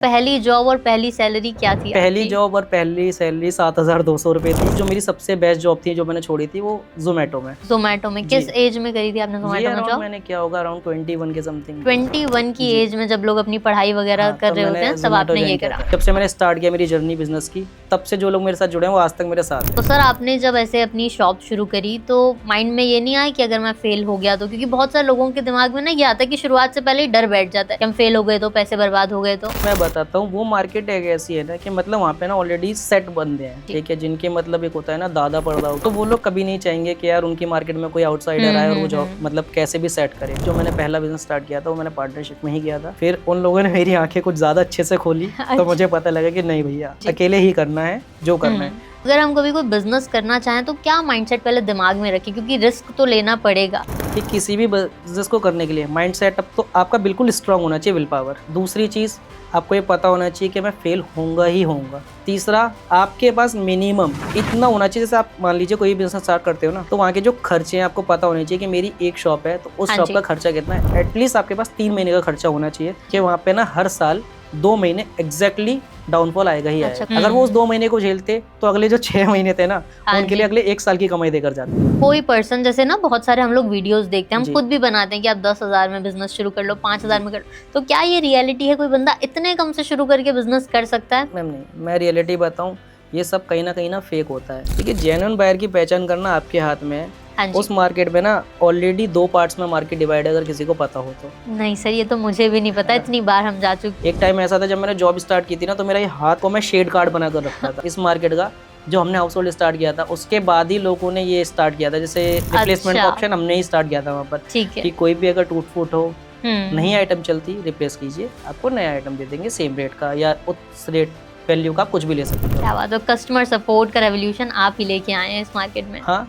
पहली जॉब और पहली सैलरी क्या थी पहली आपकी? जॉब और पहली सैलरी 7,200 रुपये थी। जो मेरी सबसे बेस्ट जॉब थी जो मैंने छोड़ी थी वो जोमेटो में। जोमेटो में किस एज में करी थी आपने जी जोमेटो में अराउंड जॉब? मैंने क्या होगा अराउंड 21 के समथिंग। 21 की जी। एज में जब लोग अपनी पढ़ाई वगैरह हाँ, कर तब रहे होते मैंने हैं तब Zomato आपने ये ज्वाइन किया करा। था। जब से मैंने स्टार्ट किया मेरी जर्नी बिजनेस की, तब से जो लोग मेरे साथ जुड़े हैं वो आज तक मेरे साथ हैं। तो सर आपने जब ऐसे अपनी शॉप शुरू करी तो माइंड में ये नहीं आया कि अगर मैं फेल हो गया तो, क्योंकि बहुत सारे लोगों के दिमाग में ना ये आता है कि शुरुआत से पहले ही डर बैठ जाता है कि हम फेल हो गए तो, पैसे बर्बाद हो गए तो। मैं बताता हूँ, वो मार्केट एक ऐसी है ना कि मतलब वहाँ पे ना ऑलरेडी सेट बंदे हैं, ठीक है, जिनके मतलब एक होता है ना दादा परदादा, तो वो लोग कभी नहीं चाहेंगे कि यार उनकी मार्केट में कोई आउटसाइडर आए और वो जॉब मतलब कैसे भी सेट करे। जो मैंने पहला बिजनेस स्टार्ट किया था वो मैंने पार्टनरशिप में ही किया था। फिर उन लोगों ने मेरी आंखें कुछ ज्यादा अच्छे से खोली तो मुझे पता लगा कि नहीं भैया अकेले ही करना है जो करना है। अगर हम कभी कोई बिजनेस करना चाहें तो क्या माइंडसेट पहले दिमाग में रखें, क्योंकि रिस्क तो लेना पड़ेगा कि किसी भी बिजनेस को करने के लिए माइंड सेटअप तो आपका बिल्कुल स्ट्रांग होना चाहिए, विल पावर। दूसरी चीज़ आपको ये पता होना चाहिए कि मैं फेल होऊंगा ही होऊंगा। तीसरा आपके पास मिनिमम इतना होना चाहिए, जैसे आप मान लीजिए कोई बिजनेस स्टार्ट करते हो ना, तो वहाँ के जो खर्चे हैं आपको पता होने चाहिए कि मेरी एक शॉप है तो उस शॉप का खर्चा कितना है। एटलीस्ट आपके पास 3 महीने का खर्चा होना चाहिए कि वहाँ पे ना हर साल 2 महीने एग्जैक्टली डाउनफॉल आएगा ही आएगा। अगर वो उस 2 महीने को झेलते तो अगले जो 6 महीने थे ना उनके लिए अगले 1 साल की कमाई देकर जाते। कोई पर्सन जैसे ना बहुत सारे हम लोग वीडियोस देखते हैं, हम खुद भी बनाते हैं कि आप 10,000 में बिजनेस शुरू कर लो, 5,000 में कर लो, तो क्या ये रियलिटी है? कोई बंदा इतने कम से शुरू करके बिजनेस कर सकता है? मैम नहीं, मैं रियलिटी बताऊं, ये सब कहीं ना फेक होता है। ठीक है, जेन्युइन बायर की पहचान करना आपके हाथ में है। उस मार्केट में ना ऑलरेडी 2 पार्ट्स में मार्केट डिवाइड है, अगर किसी को पता हो तो। नहीं सर, ये तो मुझे भी नहीं पता, इतनी बार हम जा चुके। एक टाइम ऐसा था जब मैंने जॉब स्टार्ट की थी ना, तो मेरा ये हाथ को मैं शेड कार्ड बना कर रखता था इस मार्केट का। जो हमने हाउस होल्ड स्टार्ट किया था उसके बाद ही लोगों ने ये स्टार्ट किया था, जैसे रिप्लेसमेंट का ऑप्शन हमने ही स्टार्ट किया था वहाँ पर। ठीक है, कि कोई भी अगर टूट फूट हो, नई आइटम चलती, रिप्लेस कीजिए, आपको नया आइटम दे देंगे सेम रेट का या उस रेट वैल्यू का, कुछ भी ले सकते हो। क्या बात है, कस्टमर सपोर्ट का रेवोल्यूशन आप ही लेके आए हैं इस मार्केट में। हाँ।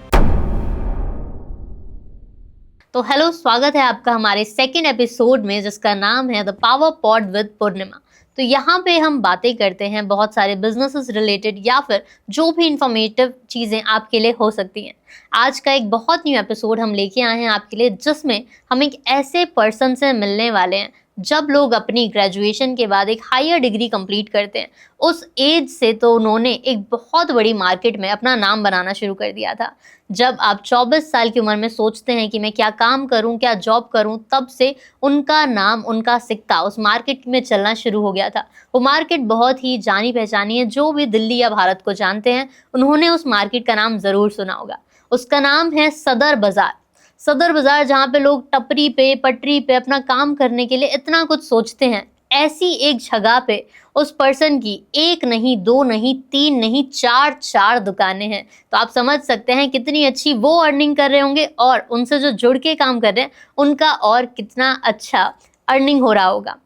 तो हेलो, स्वागत है आपका हमारे सेकंड एपिसोड में, जिसका नाम है द पावर पॉड विद पूर्णिमा। तो यहाँ पे हम बातें करते हैं बहुत सारे बिजनेसेस रिलेटेड या फिर जो भी इंफॉर्मेटिव चीज़ें आपके लिए हो सकती हैं। आज का एक बहुत न्यू एपिसोड हम लेके आए हैं आपके लिए, जिसमें हम एक ऐसे पर्सन से मिलने वाले हैं जब लोग अपनी ग्रेजुएशन के बाद एक हायर डिग्री कंप्लीट करते हैं, उस एज से तो उन्होंने एक बहुत बड़ी मार्केट में अपना नाम बनाना शुरू कर दिया था। जब आप 24 साल की उम्र में सोचते हैं कि मैं क्या काम करूं, क्या जॉब करूं, तब से उनका नाम, उनका सिक्का उस मार्केट में चलना शुरू हो गया था। वो मार्केट बहुत ही जानी पहचानी है, जो भी दिल्ली या भारत को जानते हैं उन्होंने उस मार्केट का नाम ज़रूर सुना होगा। उसका नाम है सदर बाज़ार। सदर बाज़ार, जहाँ पे लोग टपरी पे, पटरी पे अपना काम करने के लिए इतना कुछ सोचते हैं, ऐसी एक जगह पे उस पर्सन की 1 नहीं, 2 नहीं, 3 नहीं, 4 दुकानें हैं। तो आप समझ सकते हैं कितनी अच्छी वो अर्निंग कर रहे होंगे, और उनसे जो जुड़ के काम कर रहे हैं उनका और कितना अच्छा अर्निंग हो रहा होगा।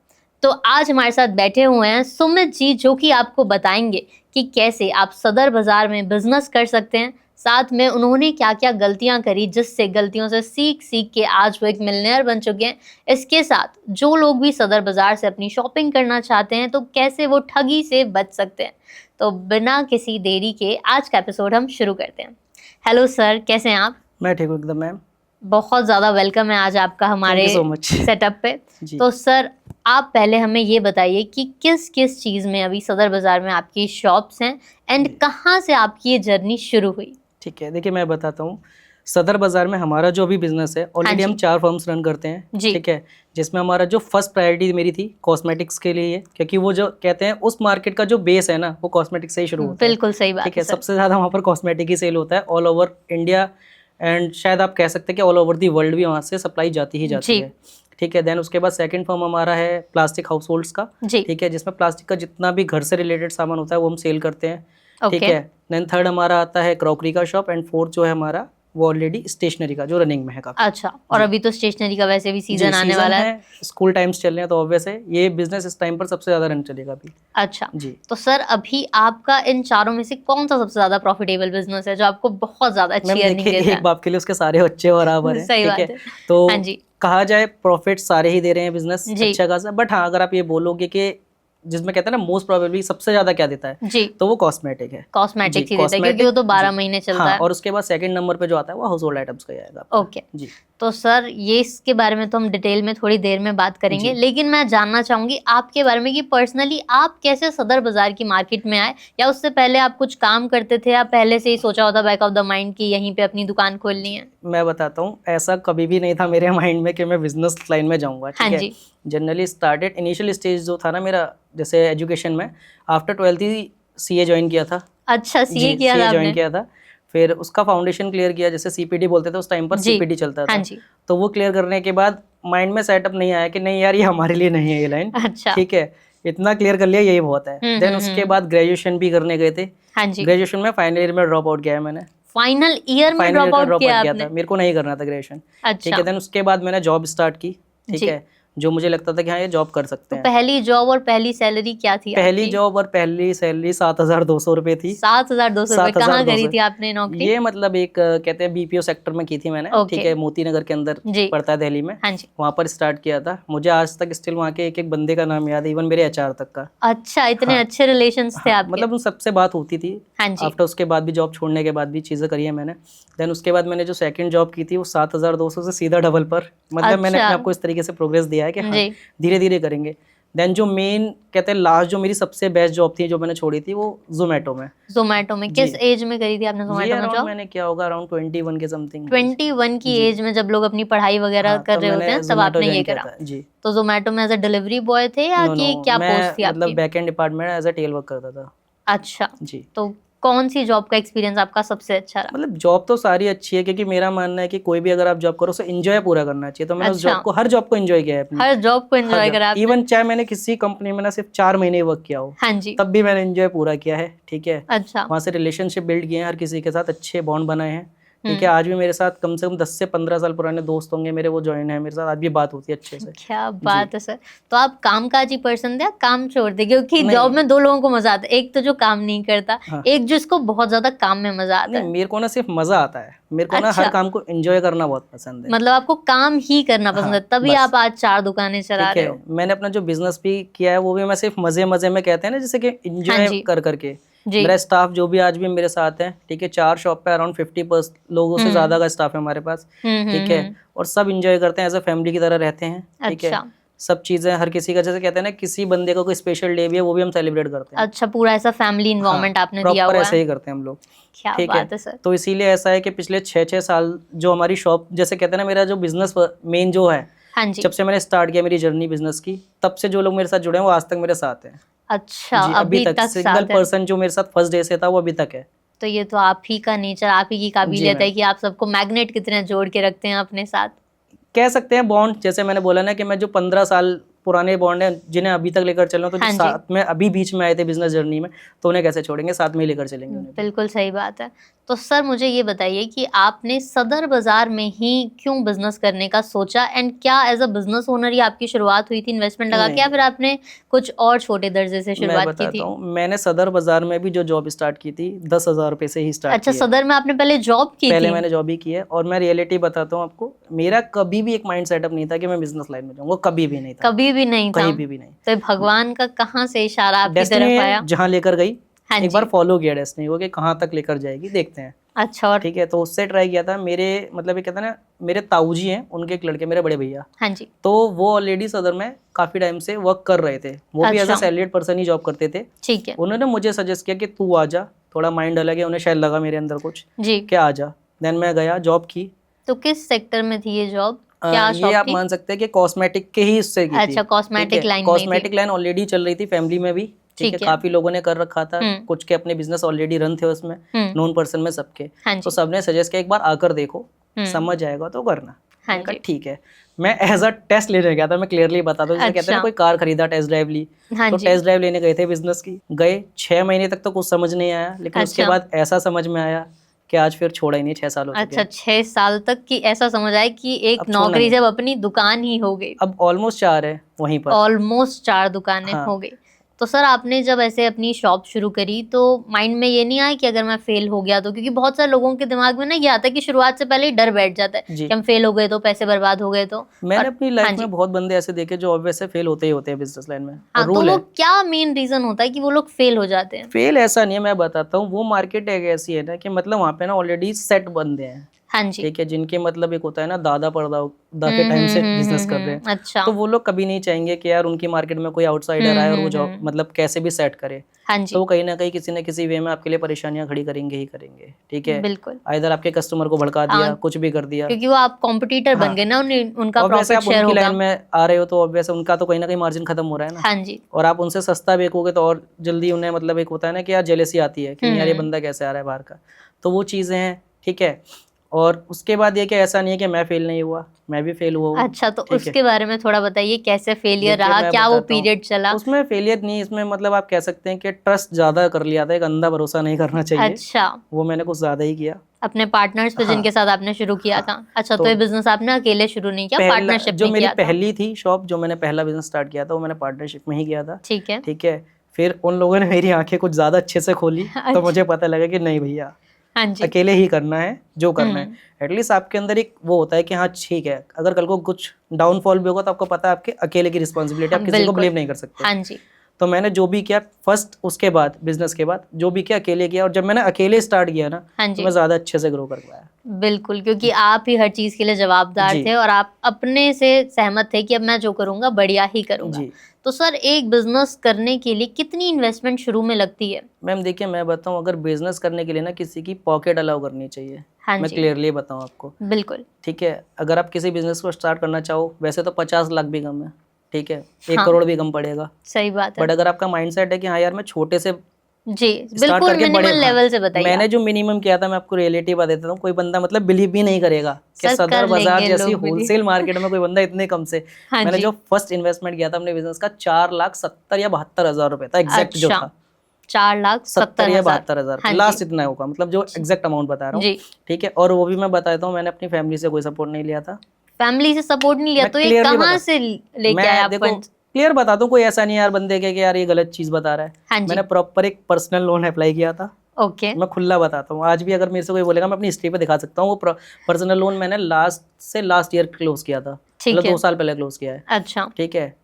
तो आज हमारे साथ बैठे हुए हैं सुमित जी, जो कि आपको बताएंगे कि कैसे आप सदर बाज़ार में बिजनेस कर सकते हैं, साथ में उन्होंने क्या क्या गलतियां करी, जिससे गलतियों से सीख के आज वो एक मिलियनेयर बन चुके हैं। इसके साथ जो लोग भी सदर बाज़ार से अपनी शॉपिंग करना चाहते हैं तो कैसे वो ठगी से बच सकते हैं। तो बिना किसी देरी के आज का एपिसोड हम शुरू करते हैं। हेलो सर, कैसे हैं आप? मैं ठीक हूँ एकदम मैम। बहुत ज़्यादा वेलकम है आज आपका हमारे सेटअप पे। तो सर, आप पहले हमें ये बताइए कि किस किस चीज़ में अभी सदर बाज़ार में आपकी शॉप्स हैं, एंड कहाँ से आपकी ये जर्नी शुरू हुई? ठीक है, देखिए मैं बताता हूँ। सदर बाजार में हमारा जो भी बिजनेस है, ऑलरेडी हम 4 फर्म्स रन करते हैं, ठीक है, जिसमें हमारा जो फर्स्ट प्रायोरिटी मेरी थी कॉस्मेटिक्स के लिए, क्योंकि वो जो कहते हैं उस मार्केट का जो बेस है ना वो कॉस्मेटिक्स से ही शुरू होता है। बिल्कुल सही बात, ठीक है। सबसे ज़्यादा वहाँ पर कॉस्मेटिक ही सेल होता है ऑल ओवर इंडिया, एंड शायद आप कह सकते हैं कि ऑल ओवर दी वर्ल्ड भी वहाँ से सप्लाई जाती ही जाती है। ठीक है। देन उसके बाद सेकंड फर्म हमारा है प्लास्टिक हाउस होल्ड्स का, ठीक है, जिसमें प्लास्टिक का जितना भी घर से रिलेटेड सामान होता है वो हम सेल करते हैं, ठीक है। देन थर्ड हमारा आता है क्रॉकरी का शॉप, एंड फोर्थ जो है हमारा वो ऑलरेडी स्टेशनरी का जो रनिंग में है काफी। अच्छा, और अभी तो स्टेशनरी का वैसे भी सीजन आने वाला है, स्कूल टाइम्स चल रहे हैं, तो ऑब्वियस है ये बिजनेस इस टाइम पर सबसे ज्यादा रन चलेगा अभी। अच्छा जी। तो सर, अभी आपका इन चारों में से कौन सा सबसे ज्यादा प्रॉफिटेबल बिजनेस है जो आपको बहुत ज्यादा अच्छी अर्निंग देता है? एक बाप के लिए उसके सारे बच्चे बराबर हैं, सही बात है। तो हाँ जी, कहा जाए प्रॉफिट सारे ही दे रहे हैं बिजनेस अच्छा खासा, बट हाँ अगर आप ये बोलोगे कि जिसमें कहते हैं ना मोस्ट प्रोबेबली सबसे ज्यादा क्या देता है जी, तो वो कॉस्मेटिक है। कॉस्मेटिक ही देता है, क्योंकि वो तो 12 महीने चलता है। और उसके बाद सेकंड नंबर पे जो आता है वो हाउस होल्ड आइटम्स का आएगा। ओके जी। तो सर ये इसके बारे में तो हम डिटेल में थोड़ी देर में बात करेंगे, जी। लेकिन मैं जानना चाहूंगी आपके बारे में कि पर्सनली आप कैसे सदर बाजार की मार्केट में आए, या उससे पहले आप कुछ काम करते थे, या पहले से ही सोचा होता बैक ऑफ द माइंड कि यहीं पे अपनी दुकान खोलनी है? मैं बताता हूँ, ऐसा कभी भी नहीं था मेरे माइंड में कि मैं बिजनेस लाइन में जाऊँगा, हाँ ठीक है। जी। जनरली स्टार्टेड इनिशियल स्टेज जो था ना मेरा, जैसे एजुकेशन में आफ्टर 12th ही सीए ज्वाइन किया था। अच्छा, सीए जी, किया सीए था ज्वाइन आपने? किया था। फिर उसका फाउंडेशन क्लियर किया, जैसे सीपीटी बोलते थे उस टाइम पर, जी। सीपीटी चलता हाँ था। जी। तो वो क्लियर करने के बाद माइंड में सेटअप नहीं आया कि नहीं यार ये हमारे लिए नहीं है ये लाइन, अच्छा। ठीक है, इतना क्लियर कर लिया यही बहुत है। देन उसके बाद ग्रेजुएशन भी करने गए थे। हाँ जी। ग्रेजुएशन में फाइनल ईयर में ड्रॉप आउट किया है मैंने। फाइनल ईयर में फाइनल ईयर ड्रॉप का आउट ड्रॉप किया आउट किया आपने? था, मेरे को नहीं करना था ग्रेजुएशन, ठीक अच्छा। है। देन उसके बाद मैंने जॉब स्टार्ट की, ठीक जी। है, जो मुझे लगता था कि हाँ ये जॉब कर सकते तो हैं। पहली जॉब और पहली सैलरी क्या थी पहली आपकी? जॉब और पहली सैलरी 7,200 रुपये थी। 7,200 रुपए। कहाँ करी 7,200 थी आपने नौकरी? ये मतलब एक कहते हैं बीपीओ सेक्टर में की थी मैंने, ओके। ठीक है, मोती नगर के अंदर जी। पड़ता है दिल्ली में। हाँ जी। वहाँ पर स्टार्ट किया था। मुझे आज तक स्टिल वहाँ के एक एक बंदे का नाम याद है, इवन मेरे एचआर तक का। अच्छा, इतने हाँ। अच्छे रिलेशंस थे हाँ, आपके? मतलब उन सबसे बात होती थी। हाँ जी। आफ्टर उसके बाद भी, जॉब छोड़ने के बाद भी चीज़ें करी है मैंने। देन उसके बाद मैंने जो सेकंड जॉब की थी वो 7,200 से सीधा डबल पर, मतलब मैंने अच्छा। अपने आपको इस तरीके से प्रोग्रेस दिया है कि हाँ जी। धीरे धीरे करेंगे। देन जो मेन कहते हैं लास्ट जो मेरी सबसे बेस्ट जॉब थी जो मैंने छोड़ी थी वो जोमेटो में। जोमेटो में? जी। किस एज में करी थी आपने ये जोमेटो में अराउंड जॉब? मैंने क्या होगा, अराउंड 21 के समथिंग। 21 की जी। एज में, जब लोग अपनी पढ़ाई वगैरह हाँ, कर तब रहे होते मैंने हैं, तब जोमेटो आपने ये ज्वाइन किया करा। था। जी। तो जोमेटो में एज अ डिलीवरी बॉय थे, या नो कि नो, क्या मैं पोस्ट थी मतलब आपकी? Backend department as a tail work करता था। अच्छा। जी। तो कौन सी जॉब का एक्सपीरियंस आपका सबसे अच्छा रहा? मतलब जॉब तो सारी अच्छी है, क्योंकि मेरा मानना है कि कोई भी अगर आप जॉब करो उसे एंजॉय पूरा करना चाहिए। तो मैंने उस अच्छा। जॉब को, हर जॉब को एंजॉय किया है अपनी। हर जॉब को हर एंजॉय जॉब, करा आपने? इवन चाहे मैंने किसी कंपनी में ना सिर्फ 4 महीने वर्क किया हो, हाँ जी। तब भी मैंने एंजॉय पूरा किया है, ठीक है। अच्छा। वहाँ से रिलेशनशिप बिल्ड किए हैं, हर किसी के साथ अच्छे बॉन्ड बनाए हैं, ठीक है। आज भी मेरे साथ कम से कम 10 से 15 साल पुराने दोस्त होंगे मेरे, वो ज्वाइन है मेरे साथ, आज भी बात होती है अच्छे से। क्या बात है सर। तो आप कामकाजी पर्सन थे या काम छोड़ दे? क्योंकि नहीं। जॉब में दो लोगों को मजा आता है, एक तो जो काम नहीं करता, हाँ। एक जिसको बहुत ज्यादा काम में मजा आता नहीं, है। मेरे को ना सिर्फ मजा आता है, मेरे को ना अच्छा। हर काम को एंजॉय करना बहुत पसंद है। मतलब आपको काम ही करना पसंद है, हाँ, तभी बस। आप आज 4 दुकानें चला ठीक रहे है, हो। मैंने अपना जो बिजनेस भी किया है वो भी मैं सिर्फ मजे मजे में, कहते हैं ना जैसे कि हाँ एंजॉय जी। कर करके। जी। मेरा स्टाफ जो भी आज भी मेरे साथ है, ठीक है, 4 शॉप पे अराउंड 50% लोगों से ज्यादा का स्टाफ है हमारे पास, ठीक है। और सब एंजॉय करते हैं, एज अ फैमिली की तरह रहते हैं, ठीक है। अच्छा। सब चीजें हर किसी का, जैसे कहते हैं ना किसी बंदे का कोई स्पेशल डे भी है वो भी हम सेलिब्रेट करते हैं। अच्छा, पूरा ऐसा फैमिली इन्वायरमेंट आपने दिया प्रॉपर हुआ ऐसे है। ही करते हैं हम लोग, क्या ठीक बात है सर। तो इसीलिए ऐसा है कि पिछले 6-6 साल जो हमारी शॉप, जैसे कहते हैं ना, मेरा जो बिजनेस मेन जो है, हाँ जी। जब से मैंने स्टार्ट किया मेरी जर्नी बिजनेस की, तब से जो लोग मेरे साथ जुड़े हैं वो आज तक मेरे साथ हैं। अच्छा, जी, अभी अभी तक तक सिंगल साथ है। पर्सन जो मेरे साथ फर्स्ट डे से था वो अभी तक है। तो ये तो आप ही का नेचर, आप ही की जी काबिलियत है मैम, कि आप सबको मैग्नेट कितने जोड़ के रखते हैं अपने साथ। कह सकते हैं बॉन्ड, जैसे मैंने बोला ना कि मैं जो 15 साल पुराने बॉन्ड हैं जिन्हें अभी तक लेकर चल रहा हूं, तो जो हाँ जी। साथ में अभी बीच में आए थे बिजनेस जर्नी में, तो उन्हें कैसे छोड़ेंगे, साथ में ही लेकर चलेंगे उन्हें भी। बिल्कुल सही बात है। तो सर मुझे ये बताइए कि आपने सदर बाजार में ही क्यों बिजनेस करने का सोचा, एंड क्या एज अ बिजनेस ओनर ही आपकी शुरुआत हुई थी इन्वेस्टमेंट लगा के, या फिर आपने कुछ और छोटे दर्जे से मैं शुरुआत की बताता थी? हूँ, मैंने सदर बाजार में भी जो जॉब स्टार्ट की थी 10,000 रुपये से ही स्टार्ट अच्छा, की है। सदर में आपने पहले जॉब की पहले थी? मैंने जॉब ही की है, और मैं रियलिटी बताता हूँ आपको, मेरा कभी भी एक माइंड सेटअप नहीं था कि मैं बिजनेस लाइन में जाऊंगा, कभी भी नहीं था, कभी भी नहीं था? कहीं भी नहीं। तो भगवान का कहाँ से इशारा आपकी डेस्टिनी तरफ आया? जहाँ लेकर गई, हाँ एक बार जी। फॉलो किया डेस्टिनी को कि कहाँ तक लेकर जाएगी, देखते हैं, अच्छा, और? ठीक है। तो उससे ट्राई किया था। मेरे मतलब ये कहते हैं ना, मेरे ताऊजी हैं, उनके एक लड़के, मेरे बड़े भैया, हाँ जी। तो वो ऑलरेडी सदर में काफी टाइम से वर्क कर रहे थे, वो भी एज अ अच्छा। सैलरीड पर्सन ही जॉब करते थे। ठीक है। उन्होंने मुझे सजेस्ट किया कि तू आ जा, थोड़ा माइंड अलग है, उन्हें शायद लगा मेरे अंदर कुछ, जी। क्या आ जा। देन मैं गया, जॉब की। तो किस सेक्टर में थी ये जॉब? क्या ये शॉप आप थी? मान सकते हैं कि कॉस्मेटिक के ही उससे की थी। अच्छा, कॉस्मेटिक लाइन में ही थी। कॉस्मेटिक लाइन ऑलरेडी चल रही थी फैमिली में भी, ठीक है। ठीक है। काफी लोगों ने कर रखा था, हम्म। कुछ के अपने बिजनेस ऑलरेडी रन थे उसमें, नॉन पर्सन में सबके। हाँ तो जी। सबने सजेस्ट किया एक बार आकर देखो, समझ आएगा तो करना। हाँ मैंने कहा जी। ठीक है। मैं एज अ टेस्ट लेने गया था, मैं क्लियरली बताता हूँ, जैसे कहते हैं ना अच्छा। कोई कार खरीदा, टेस्ट ड्राइव ली, हाँ तो जी। टेस्ट ड्राइव लेने गए थे बिजनेस की। गए 6 महीने तक तो कुछ समझ नहीं आया, लेकिन उसके अच्छा। बाद ऐसा समझ में आया कि आज फिर छोड़ा ही नहीं, 6 साल हो चुके अच्छा, हैं। 6 साल तक की ऐसा समझ आए कि एक अब छोड़ना नौकरी नहीं। जब अपनी दुकान ही हो गई, अब ऑलमोस्ट 4 है वहीं पर। ऑलमोस्ट 4 दुकानें हाँ। हो गई। तो सर आपने जब ऐसे अपनी शॉप शुरू करी, तो माइंड में ये नहीं आया कि अगर मैं फेल हो गया तो? क्योंकि बहुत सारे लोगों के दिमाग में ना ये आता है कि शुरुआत से पहले ही डर बैठ जाता है जी। कि हम फेल हो गए तो, पैसे बर्बाद हो गए तो। मैंने अपनी लाइफ हाँ जी। में बहुत बंदे ऐसे देखे जो ऑब्वियस से फेल होते ही होते हैं बिजनेस लाइन में, हाँ, और तो रूल वो है। क्या मेन रीजन होता है कि वो लोग फेल हो जाते हैं? फेल ऐसा नहीं है, मैं बताता हूँ, वो मार्केट एक ऐसी है ना कि मतलब वहाँ पे ना ऑलरेडी सेट बंदे हैं, हाँ जी। ठीक है, जिनके मतलब एक होता है ना दादा परदादा के टाइम से बिजनेस कर रहे हैं, अच्छा। तो वो लोग कभी नहीं चाहेंगे कि यार उनकी मार्केट में कोई आउटसाइडर आए और वो जॉब मतलब कैसे भी सेट करे। हाँ तो जी, वो कहीं ना कहीं किसी न किसी वे में आपके लिए परेशानियां खड़ी करेंगे ही करेंगे। ठीक है, बिल्कुल। इधर आपके कस्टमर को भड़का दिया, कुछ भी कर दिया। क्योंकि वो आप कॉम्पिटिटर बन हाँ, गए ना, उनका और वैसे प्रॉफिट आप शेयर उनकी होगा। लाइन में आ रहे हो तो ऑब्वियस उनका तो कहीं ना कहीं मार्जिन खत्म हो रहा है ना। हाँ जी। और आप उनसे सस्ता बेचोगे तो और जल्दी उन्हें मतलब एक होता है ना कि यार जेलेसी आती है कि नहीं यार ये बंदा कैसे आ रहा है बाहर का। तो वो चीज़ें हैं। ठीक है, और उसके बाद ये कि ऐसा नहीं है कि मैं फेल नहीं हुआ, मैं भी फेल हुआ हूँ। अच्छा, तो ठीक है, उसके बारे में थोड़ा बताइए, कैसे फेलियर देखिए रहा, मैं क्या वो बताता हूँ, पीरियड चला? उसमें फेलियर नहीं, इसमें मतलब आप कह सकते हैं कि ट्रस्ट ज़्यादा कर लिया था, एक अंधा भरोसा नहीं करना चाहिए। अच्छा, वो मैंने कुछ ज़्यादा ही किया। अपने पार्टनर्स पे हाँ, जिनके साथ आपने शुरू किया हाँ, था। अच्छा, तो तो ये बिजनेस आपने अकेले शुरू नहीं किया, पहला पार्टनरशिप जो में मेरी किया था? पहली थी शॉप, जो मैंने पहला बिज़नेस स्टार्ट किया था, वो मैंने पार्टनरशिप में ही किया था। ठीक है। ठीक है, फिर उन लोगों ने मेरी आँखें कुछ ज़्यादा अच्छे से खोली, तो अच्छा। मुझे पता लगा कि नहीं भैया, हाँ जी। अकेले ही करना है, जो करना है। हुँ। एटलीस्ट आपके अंदर एक वो होता है कि हाँ ठीक है, अगर कल को कुछ डाउनफॉल भी होगा तो आपको पता है आपके अकेले की रिस्पॉन्सिबिलिटी, हाँ, आप किसी को बिल्कुल। ब्लेम नहीं कर सकते। हाँ जी। तो मैंने जो भी किया फर्स्ट, उसके बाद बिज़नेस के बाद जो भी किया अकेले किया, और जब मैंने अकेले स्टार्ट किया ना, हाँ तो जी। मैं ज़्यादा अच्छे से ग्रो कर पाया। बिल्कुल, क्योंकि आप ही हर चीज़ के लिए जवाबदार जी, थे और आप अपने से सहमत थे कि अब मैं जो करूँगा बढ़िया ही करूँगा। जी। तो सर, एक बिज़नेस करने के लिए कितनी इन्वेस्टमेंट शुरू में लगती है? मैम देखिए, मैं बताऊँ, अगर बिज़नेस करने के लिए ना किसी की पॉकेट अलाउ करनी चाहिए। हाँ मैं जी। क्लियरली बताऊँ आपको। बिल्कुल। ठीक है, अगर आप किसी बिज़नेस को स्टार्ट करना चाहो, वैसे तो 50 लाख भी कम है। ठीक है, 1 हाँ, करोड़ भी कम पड़ेगा। सही बात है। बट अगर आपका माइंडसेट है कि हाँ यार मैं छोटे से जी, स्टार्ट बिल्कुल करके बड़े, मिनिमल हाँ, लेवल से बताइए मैंने आप। जो मिनिमम किया था मैं आपको रियलिटी बता देता हूँ, कोई बंदा मतलब बिलीव भी नहीं करेगा कि सर, सदर कर बाजार लेंगे जैसी लोग बिलीव। होलसेल मार्केट में कोई बंदा इतने कम से, हाँ मैंने जी। जो फर्स्ट इन्वेस्टमेंट किया था अपने बिजनेस का 4,70,000 या 72,000 रुपए था, एग्जैक्ट जो अच्छा, था 4,70,000 70 या 72,000 हाँ जी। लास्ट इतना होगा, मतलब जो एग्जैक्ट अमाउंट बता रहा हूँ। जी। ठीक है, और वो भी मैं बताता हूँ, मैंने अपनी फैमिली से कोई सपोर्ट नहीं लिया था। फैमिली से सपोर्ट नहीं लिया, मैं तो ये क्लियरली कहाँ बता, से लेके आए मैं आप देखो फंड्स? क्लियर बताता हूँ, कोई ऐसा नहीं यार बंदे के कि यार ये गलत चीज़ बता रहा है। हाँ जी। मैंने प्रॉपर एक पर्सनल लोन अप्लाई किया था। ओके। मैं खुला बताता हूँ, आज भी अगर मेरे से कोई बोलेगा मैं अपनी हिस्ट्री पे दिखा सकता हूँ। वो पर्सनल लोन मैंने लास्ट ईयर क्लोज किया था, मतलब ठीक है। 2 साल पहले क्लोज किया है। अच्छा। ठीक है,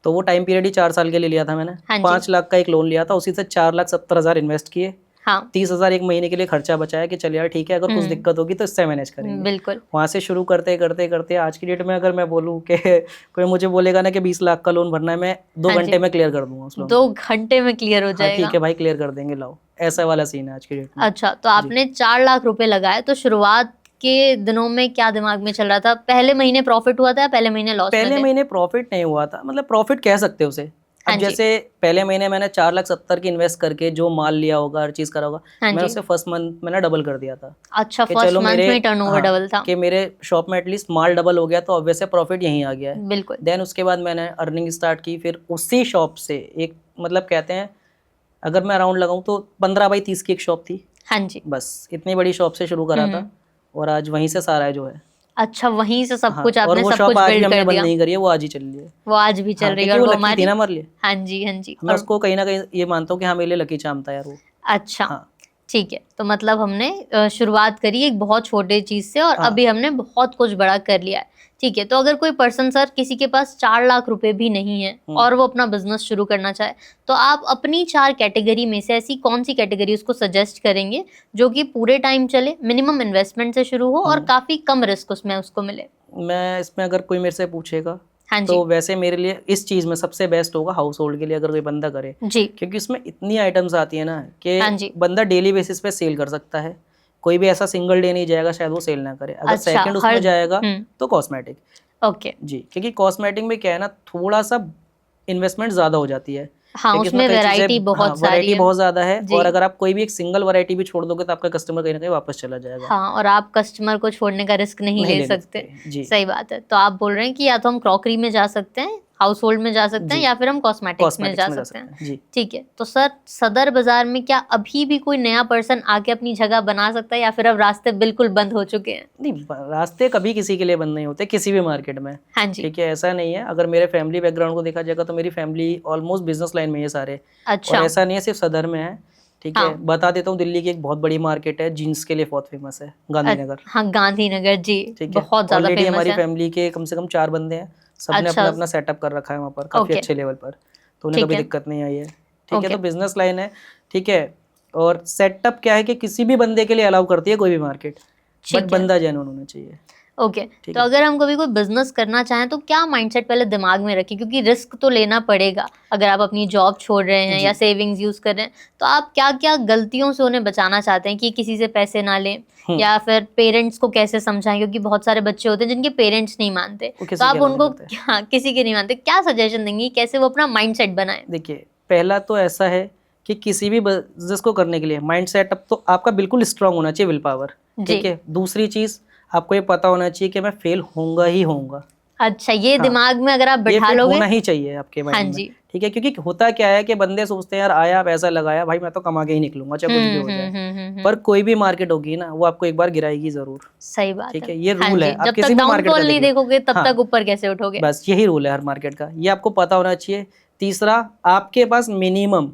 तो वो टाइम पीरियड ही 4 साल के लिए लिया था मैंने। हाँ जी। 5 लाख का एक लोन लिया था, उसी से 4,70,000 इन्वेस्ट किए, हाँ। 30,000 एक महीने के लिए खर्चा बचाया कि चल यार ठीक है, अगर कुछ दिक्कत होगी तो इससे मैनेज करेंगे। बिल्कुल। वहाँ से शुरू करते करते करते आज की डेट में अगर मैं बोलूँ कि कोई मुझे बोलेगा ना कि 20 लाख का लोन भरना है, मैं 2 हाँ घंटे जी, में क्लियर कर दूंगा उस लोन 2 को। घंटे में क्लियर हो हाँ जाएगा। ठीक है भाई, क्लियर कर देंगे, लाओ, ऐसा वाला सीन है आज की डेट में। अच्छा, तो जी। आपने 4 लाख रुपए लगाए, तो शुरुआत के दिनों में क्या दिमाग में चल रहा था? पहले महीने प्रॉफिट हुआ था या पहले महीने लॉस में पहले थे? महीने प्रॉफिट नहीं हुआ था, मतलब प्रॉफिट कह सकते हो उसे। हाँ अब जी। जैसे पहले महीने मैंने 4,70,000 की इन्वेस्ट करके जो माल लिया होगा, हर चीज़ करा होगा, हाँ मैंने जी। उसे फर्स्ट मंथ मैंने डबल कर दिया था अच्छा, कि फर्स्ट चलो मंथ मेरे, में ही टर्नओवर हाँ, डबल था। कि मेरे शॉप में एटलीस्ट माल डबल हो गया तो ऑब्वियस है प्रॉफिट यहीं आ गया है। बिल्कुल। देन उसके बाद मैंने अर्निंग स्टार्ट की, फिर उसी शॉप से एक, मतलब कहते हैं अगर मैं राउंड लगाऊं तो 15/30 की एक शॉप थी, हाँ जी। बस इतनी बड़ी शॉप से शुरू करा था, और आज वहीं से सारा है जो है। अच्छा, वहीं से सब हाँ, कुछ और आपने वो सब शॉप कुछ आज भी बिल्ड हमने कर बंद दिया। नहीं करी है, वो आज ही चल रही है। वो आज भी चल हाँ, रही है क्योंकि और वो वो लकी थी हमारी। ना हमारे लिए। हाँ जी, हाँ जी। मैं और उसको कहीं ना कहीं ये मानता हूँ कि हाँ मेरे लिए लकी चार्म था यार वो। अच्छा, हाँ, ठीक है। तो मतलब हमने शुरुआत करी एक बहुत छोटे चीज़ से और हाँ, अभी हमने बहुत कुछ बड़ा कर लिया है। ठीक है, तो अगर कोई पर्सन, सर, किसी के पास 4 लाख रुपए भी नहीं है और वो अपना बिज़नेस शुरू करना चाहे, तो आप अपनी 4 कैटेगरी में से ऐसी कौन-सी कैटेगरी उसको सजेस्ट करेंगे, जो कि पूरे टाइम चले, मिनिमम इन्वेस्टमेंट से शुरू हो और काफ़ी कम रिस्क उसमें उसको मिले? मैं इसमें अगर कोई मेरे से पूछेगा हाँ जी। तो वैसे मेरे लिए इस चीज़ में सबसे बेस्ट होगा हाउस होल्ड के लिए, अगर कोई बंदा करे, जी। क्योंकि इसमें इतनी आइटम्स आती है ना हाँ कि जी। बंदा डेली बेसिस पे सेल कर सकता है। कोई भी ऐसा सिंगल डे नहीं जाएगा शायद वो सेल ना करे। अगर अच्छा, सेकंड हर उसमें जाएगा हुँ, तो कॉस्मेटिक। ओके। जी, क्योंकि कॉस्मेटिक में क्या है ना, थोड़ा-सा इन्वेस्टमेंट ज़्यादा हो जाती है, हाँ, क्योंकि इसमें उसमें कई चीज़ें, वैरायटी हाँ, बहुत सारी वैरायटी है। बहुत ज़्यादा है, जी। और अगर आप कोई भी एक सिंगल वैरायटी भी छोड़ दोगे तो आपका कस्टमर कहीं न कहीं वापस चला जाएगा। हाँ, और आप कस्टमर को छोड़ने का रिस्क नहीं नहीं ले ले सकते। सकते। जी, सही बात है। तो आप बोल रहे हैं कि या तो हम क्रॉकरी में जा सकते हैं, हाउस होल्ड में जा सकते हैं, जी, या फिर हम कॉस्मेटिक्स में जा कॉस्मेटिक्स में जा सकते हैं। सकते हैं। जी। ठीक है। तो सर, सदर बाज़ार में क्या अभी भी कोई नया पर्सन आके अपनी जगह बना सकता है या फिर अब रास्ते बिल्कुल बंद हो चुके हैं? नहीं, रास्ते कभी किसी के लिए बंद नहीं होते किसी भी मार्केट में। हाँ जी। ठीक है, ऐसा नहीं है। अगर मेरे फैमिली बैकग्राउंड को देखा जाएगा तो मेरी फैमिली ऑलमोस्ट बिजनेस लाइन में है सारे, और अच्छा। ऐसा नहीं है सिर्फ सदर में है। ठीक है, हाँ। बता देता हूँ, दिल्ली की एक बहुत बड़ी मार्केट है जीन्स के लिए बहुत फेमस है, गांधीनगर। हाँ, गांधीनगर, जी, ठीक है, बहुत ज़्यादा ऑलरेडी फेमस हमारी है। फैमिली के कम से कम 4 बंदे हैं, सबने अच्छा, अपना अपना सेटअप कर रखा है वहाँ पर काफ़ी ओके, अच्छे लेवल पर, तो उन्हें ठीक कभी है, दिक्कत नहीं आई है। ठीक है, ओके, तो बिजनेस लाइन है। ठीक है, और सेटअप क्या है कि किसी भी बंदे के लिए अलाउ करती है कोई भी मार्केट। ठीक बट है। बंदा जेन्युइन होना चाहिए। ओके, ठीक तो है। अगर हम कभी कोई बिजनेस करना चाहें तो क्या माइंडसेट पहले दिमाग में रखें, क्योंकि रिस्क तो लेना पड़ेगा। अगर आप अपनी जॉब छोड़ रहे हैं जी। या सेविंग्स यूज कर रहे हैं, तो आप क्या क्या गलतियों से उन्हें बचाना चाहते हैं कि किसी से पैसे ना लें, या फिर पेरेंट्स को कैसे समझाएं, क्योंकि बहुत सारे बच्चे होते हैं जिनके पेरेंट्स नहीं मानते, वो तो किसी आप के अलाउ नहीं उनको करते। क्या, किसी के नहीं मानते, क्या सजेशन देंगी कैसे वो अपना माइंडसेट बनाएं? देखिए, पहला तो ऐसा है कि किसी भी बिजनेस को करने के लिए माइंड सेटअप तो आपका बिल्कुल स्ट्रांग होना चाहिए, विल पावर। जी। ठीक है। दूसरी चीज, आपको ये पता होना चाहिए कि मैं फेल होऊंगा ही होऊंगा। अच्छा, ये हाँ, दिमाग में अगर आप ये बिठा फेल लोगे। होना ही चाहिए आपके हाँ माइंड में। जी। ठीक है, क्योंकि होता क्या है कि बंदे सोचते हैं यार आया पैसा लगाया भाई मैं तो कमा के ही निकलूंगा चाहे कुछ भी हो जाए। पर कोई भी मार्केट होगी ना वो आपको एक बार गिराएगी जरूर। सही बात ठीक है। है, ये हाँ रूल जी, है। आप जब तक किसी भी मार्केट का डाउनफॉल नहीं देख लो। देखोगे तब हाँ, तक ऊपर कैसे उठोगे? बस यही रूल है हर मार्केट का, ये आपको पता होना चाहिए। तीसरा, आपके पास मिनिमम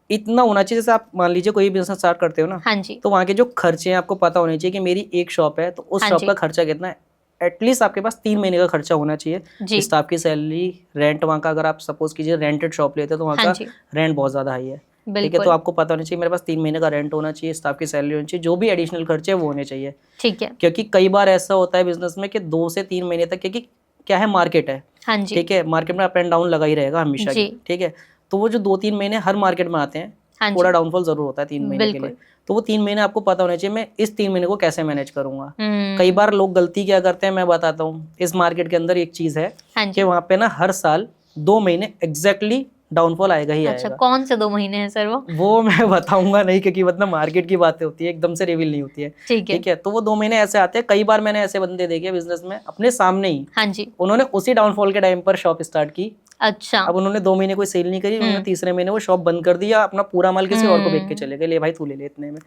इतना होना चाहिए, जैसे आप मान लीजिए कोई बिजनेस स्टार्ट करते हो ना, हाँ जी। तो वहाँ के जो खर्चे हैं आपको पता होने चाहिए कि मेरी एक शॉप है तो उस हाँ शॉप जी। का खर्चा कितना है। एटलीस्ट आपके पास 3 महीने का खर्चा होना चाहिए। जी। स्टाफ की सैलरी, रेंट, वहाँ का अगर आप सपोज कीजिए रेंटेड शॉप लेते हैं तो वहाँ हाँ का जी। रेंट बहुत ज़्यादा हाई है। ठीक है, तो बिल्कुल। आपको पता होना चाहिए मेरे पास 3 महीने का रेंट होना चाहिए, स्टाफ की सैलरी होनी चाहिए, जो भी एडिशनल खर्चे हैं वो होने चाहिए। ठीक है। क्योंकि कई बार ऐसा होता है बिजनेस में कि 2 से 3 महीने तक, क्योंकि क्या है मार्केट है। हाँ जी। ठीक है, मार्केट में अप एंड डाउन लगा ही रहेगा हमेशा जी। की। ठीक है, तो वो जो 2-3 महीने हर मार्केट में आते हैं, हाँ थोड़ा जी। डाउनफॉल जरूर होता है 3 महीने के लिए। बिल्कुल। तो वो 3 महीने आपको पता होना चाहिए मैं इस 3 महीने को कैसे मैनेज करूंगा। कई हम्म। बार लोग गलती क्या करते हैं मैं बताता हूँ। इस मार्केट के अंदर एक चीज है हाँ कि जी। वहाँ पे ना हर साल 2 महीने एग्जैक्टली डाउनफॉल आएगा ही अच्छा, आएगा। कौन से 2 महीने हैं सर वो मैं बताऊंगा नहीं, क्योंकि मतलब मार्केट की बातें होती है एकदम से रिवील नहीं होती है। ठीक है। ठीक है, तो वो 2 महीने ऐसे आते हैं। कई बार मैंने ऐसे बंदे देखे बिजनेस में अपने सामने ही, हाँ जी। उन्होंने उसी डाउनफॉल के टाइम पर शॉप स्टार्ट की। अच्छा। अब उन्होंने 2 महीने कोई सेल नहीं करी, उन्होंने तीसरे महीने वो शॉप बंद कर दिया, अपना पूरा माल किसी और को बेच के चले गए, ले भाई तू ले ले इतने में।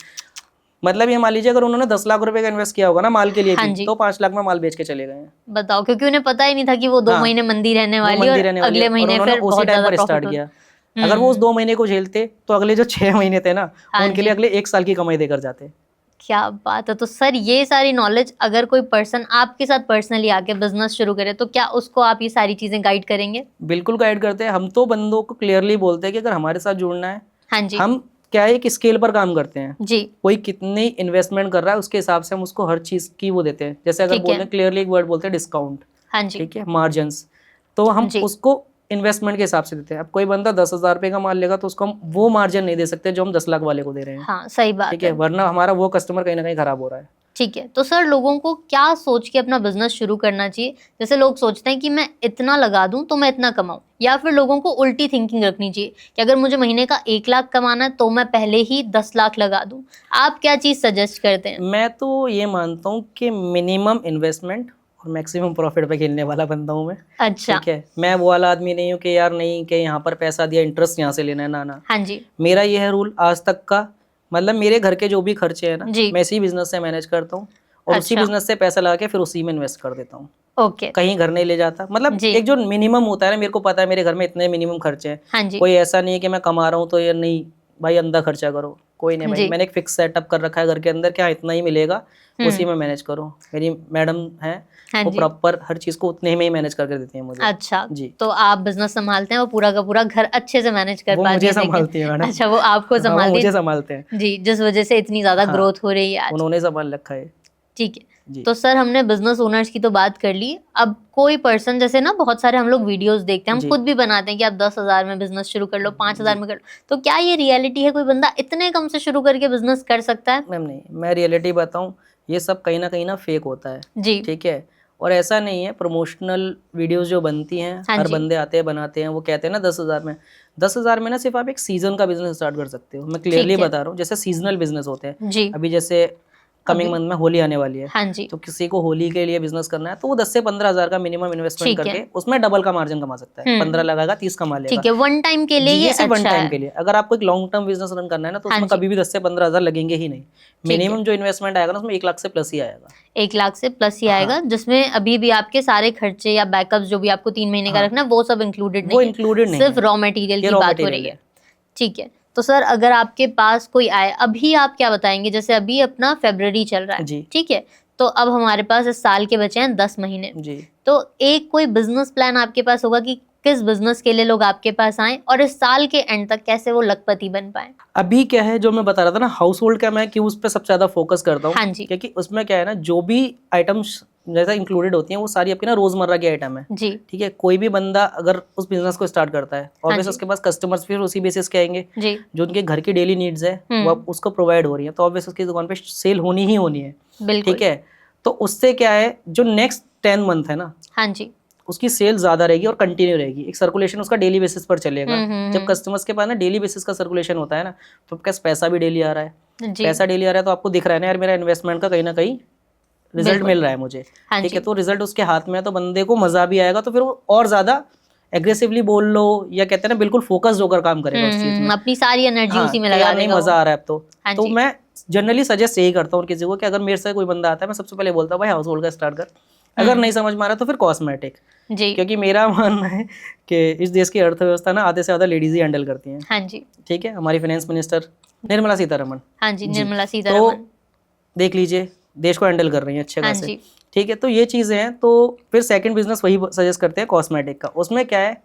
मतलब ये मान लीजिए अगर उन्होंने 10 लाख रुपए का इन्वेस्ट किया होगा ना माल के लिए हाँ भी, जी। तो 5 लाख में माल बेच के चले गए हैं। बताओ, क्योंकि उन्हें पता ही नहीं था कि वो 2 महीने मंदी रहने वो वाली है मंदी और रहने वाली है, अगले और महीने उन्होंने फिर उसी बहुत टाइम ज्यादा पर स्टार्ट प्रॉफिट हो। किया। अगर वो उस 2 महीने को झेलते तो अगले जो 6 महीने थे ना हाँ उनके जी। लिए अगले 1 साल की कमाई देकर जाते। क्या बात है। तो सर, ये सारी नॉलेज अगर कोई पर्सन आपके साथ पर्सनली आके बिजनेस शुरू करे तो क्या उसको आप ये सारी चीजें गाइड करेंगे? बिल्कुल गाइड करते हैं हम तो बंदों को क्लियरली बोलते हैं कि अगर हमारे साथ जुड़ना है, हाँ जी। हम क्या है एक स्केल पर काम करते हैं। जी। कोई कितनी इन्वेस्टमेंट कर रहा है उसके हिसाब से हम उसको हर चीज की वो देते हैं। जैसे अगर ठीक बोल है। रहे हैं क्लियरली एक वर्ड बोलते हैं डिस्काउंट। हाँ जी। ठीक है, मार्जिन्स, तो हम जी। उसको इन्वेस्टमेंट के हिसाब से देते हैं। अब कोई बंदा 10,000 रुपये का माल लेगा तो उसको हम वो मार्जिन नहीं दे सकते जो हम 10 लाख वाले को दे रहे हैं। हाँ, सही बात ठीक है, है। वरना हमारा वो कस्टमर कहीं ना कहीं खराब हो रहा है। ठीक है, तो सर लोगों को क्या सोच के अपना बिजनेस शुरू करना चाहिए? जैसे लोग सोचते हैं कि मैं इतना लगा दूं तो मैं इतना कमाऊं, या फिर लोगों को उल्टी थिंकिंग रखनी चाहिए कि अगर मुझे महीने का 1 लाख कमाना है तो मैं पहले ही 10 लाख लगा दूं। आप क्या चीज सजेस्ट करते हैं? मैं तो ये मानता हूँ कि मिनिमम इन्वेस्टमेंट और मैक्सिमम प्रॉफिट पे खेलने वाला बंदा हूँ मैं। अच्छा। ठीक है, मैं वो वाला आदमी नहीं हूँ कि यार नहीं कि यहाँ पर पैसा दिया इंटरेस्ट यहाँ से लेना है, ना ना। हाँ जी। मेरा ये है रूल आज तक का। मतलब मेरे घर के जो भी खर्चे हैं ना जी। मैं इसी बिजनेस से मैनेज करता हूँ, और उसी अच्छा। बिजनेस से पैसा लगा के फिर उसी में इन्वेस्ट कर देता हूँ। ओके। कहीं घर नहीं ले जाता। मतलब जी। एक जो मिनिमम होता है ना, मेरे को पता है मेरे घर में इतने मिनिमम खर्चे हैं। हाँ जी। कोई ऐसा नहीं है कि मैं कमा रहा हूँ तो ये नहीं भाई अंधा खर्चा करो, कोई नहीं भाई। जी। मैंने एक फिक्स सेटअप कर रखा है घर के अंदर, क्या इतना ही मिलेगा उसी में मैनेज करो। मेरी मैडम है हाँ वो जी। प्रॉपर हर चीज को उतने में ही मैनेज करके देती है मुझे। अच्छा, जी, तो आप बिजनेस संभालते हैं, वो पूरा का पूरा घर अच्छे से मैनेज कर वो पाती मुझे है, लेकिन संभालती है मैडम। अच्छा, वो आपको हाँ, वो संभालती मुझे है। संभालते हैं। जी, जिस वजह से इतनी ज्यादा हाँ, ग्रोथ हो रही है आज। उन्होंने संभाल रखा है। ठीक है, जी, तो सर हमने बिजनेस ओनर्स की तो बात कर ली। अब कोई पर्सन, जैसे ना बहुत सारे हम लोग वीडियोस देखते हैं, हम जी। खुद भी बनाते हैं कि आप 10,000 में बिजनेस शुरू कर लो, 5,000 में कर लो, तो क्या ये रियलिटी है? कोई बंदा इतने कम से शुरू करके बिजनेस कर सकता है? मैम नहीं, मैं रियलिटी बताऊं, ये सब कहीं ना फेक होता है। जी। ठीक है, और ऐसा नहीं है। प्रमोशनल वीडियोस जो बनती हैं हाँ हर जी। बंदे आते हैं बनाते हैं, वो कहते हैं ना 10,000 में। 10,000 में ना सिर्फ आप एक सीजन का बिजनेस स्टार्ट कर सकते हो। मैं क्लियरली ठीक है। बता रहा हूँ, जैसे सीजनल बिजनेस होते हैं। जी। अभी जैसे कमिंग अभी मंथ में होली आने वाली है, हाँ जी। तो किसी को होली के लिए बिजनेस करना है तो वो 10 से 15,000 का मिनिमम इन्वेस्टमेंट ठीक है। करके उसमें डबल का मार्जिन कमा सकता है। 15 लगाएगा 30 कमा लेगा। ठीक है, वन टाइम के लिए जी, ये सिर्फ वन अच्छा टाइम है। के लिए। अगर आपको एक लॉन्ग टर्म बिजनेस रन करना है ना तो हाँ उसमें जी। कभी भी 10 से 15,000 लगेंगे ही नहीं। मिनिमम जो इन्वेस्टमेंट आएगा ना उसमें 1 लाख से प्लस ही आएगा। 1 लाख से प्लस ही हाँ। आएगा, जिसमें अभी भी आपके सारे खर्चे या बैकअप्स जो भी आपको 3 महीने का हाँ। रखना है वो सब इंक्लूडेड वो नहीं है, इंक्लूडेड नहीं सिर्फ है, रॉ मटेरियल ये की रॉ बात हो मटेरियल रही है। है। ठीक है, तो सर अगर आपके पास कोई आए, अभी आप क्या बताएंगे? जैसे अभी अपना फरवरी चल रहा है, जी, ठीक है, तो अब हमारे पास इस साल के बचे हैं 10 महीने। जी। तो एक कोई बिजनेस प्लान आपके पास होगा कि किस बिजनेस के लिए लोग आपके पास आए और इस साल के एंड तक कैसे वो लखपति बन पाए? अभी क्या है, जो मैं बता रहा था ना, हाउस होल्ड का मैं क्यों उस पर सबसे ज़्यादा फोकस करता हूँ, हाँ जी क्योंकि उसमें क्या है ना, जो भी आइटम्स जैसा इंक्लूडेड होती हैं वो सारी आपकी ना रोजमर्रा की आइटम है। जी ठीक है, कोई भी बंदा अगर उस बिजनेस को स्टार्ट करता है, ऑब्वियस जी। उसके पास कस्टमर्स फिर उसी बेसिस के आएंगे, जी जो उनके घर की डेली नीड्स है वो अब उसको प्रोवाइड हो रही है, तो ऑब्वियस उसकी दुकान पे सेल होनी ही होनी है। बिल्कुल। ठीक है, तो उससे क्या है, जो नेक्स्ट 10 मंथ है ना, हाँ जी उसकी सेल ज्यादा रहेगी और कंटिन्यू रहेगी, एक सर्कुलेशन उसका डेली बेसिस पर चलेगा। जब हम्म। कस्टमर्स के पास ना डेली बेसिस का सर्कुलेशन होता है ना, तो आपके पास पैसा भी डेली आ रहा है, जी पैसा डेली आ रहा है, तो आपको दिख रहा है ना यार, मेरा इन्वेस्टमेंट का कहीं ना कहीं रिजल्ट बिल्कुल। मिल रहा है मुझे। हाँ ठीक है, जी तो रिजल्ट उसके हाथ में है, तो बंदे को मजा भी आएगा, तो फिर वो और ज्यादा एग्रेसिवली बोल लो, या कहते हैं ना बिल्कुल फोकस्ड होकर काम करेगा उस चीज में। अपनी सारी एनर्जी हाँ, उसी में कि लगा यार नहीं देगा मजा वो। आ रहा है अब हाँ तो जी मैं जनरली सजेस्ट यही करता हूँ किसी को कि अगर मेरे से कोई बंदा आता है, मैं सबसे पहले बोलता हूँ भाई हाउस होल्ड का स्टार्ट कर, अगर नहीं समझ में आ रहा तो फिर कॉस्मेटिक। जी क्योंकि मेरा मानना है कि इस देश की अर्थव्यवस्था ना आधे से ज्यादा लेडीज ही हैंडल करती हैं। हाँ जी ठीक है, हमारी फाइनेंस मिनिस्टर निर्मला सीतारमण हाँ जी जी, निर्मला तो सीतारमण। देख लीजिए देश को हैंडल कर रही हैं अच्छे हाँ खासे। जी ठीक है, तो ये चीज़ें हैं, तो फिर सेकंड बिजनेस वही सजेस्ट करते हैं कॉस्मेटिक का। उसमें क्या है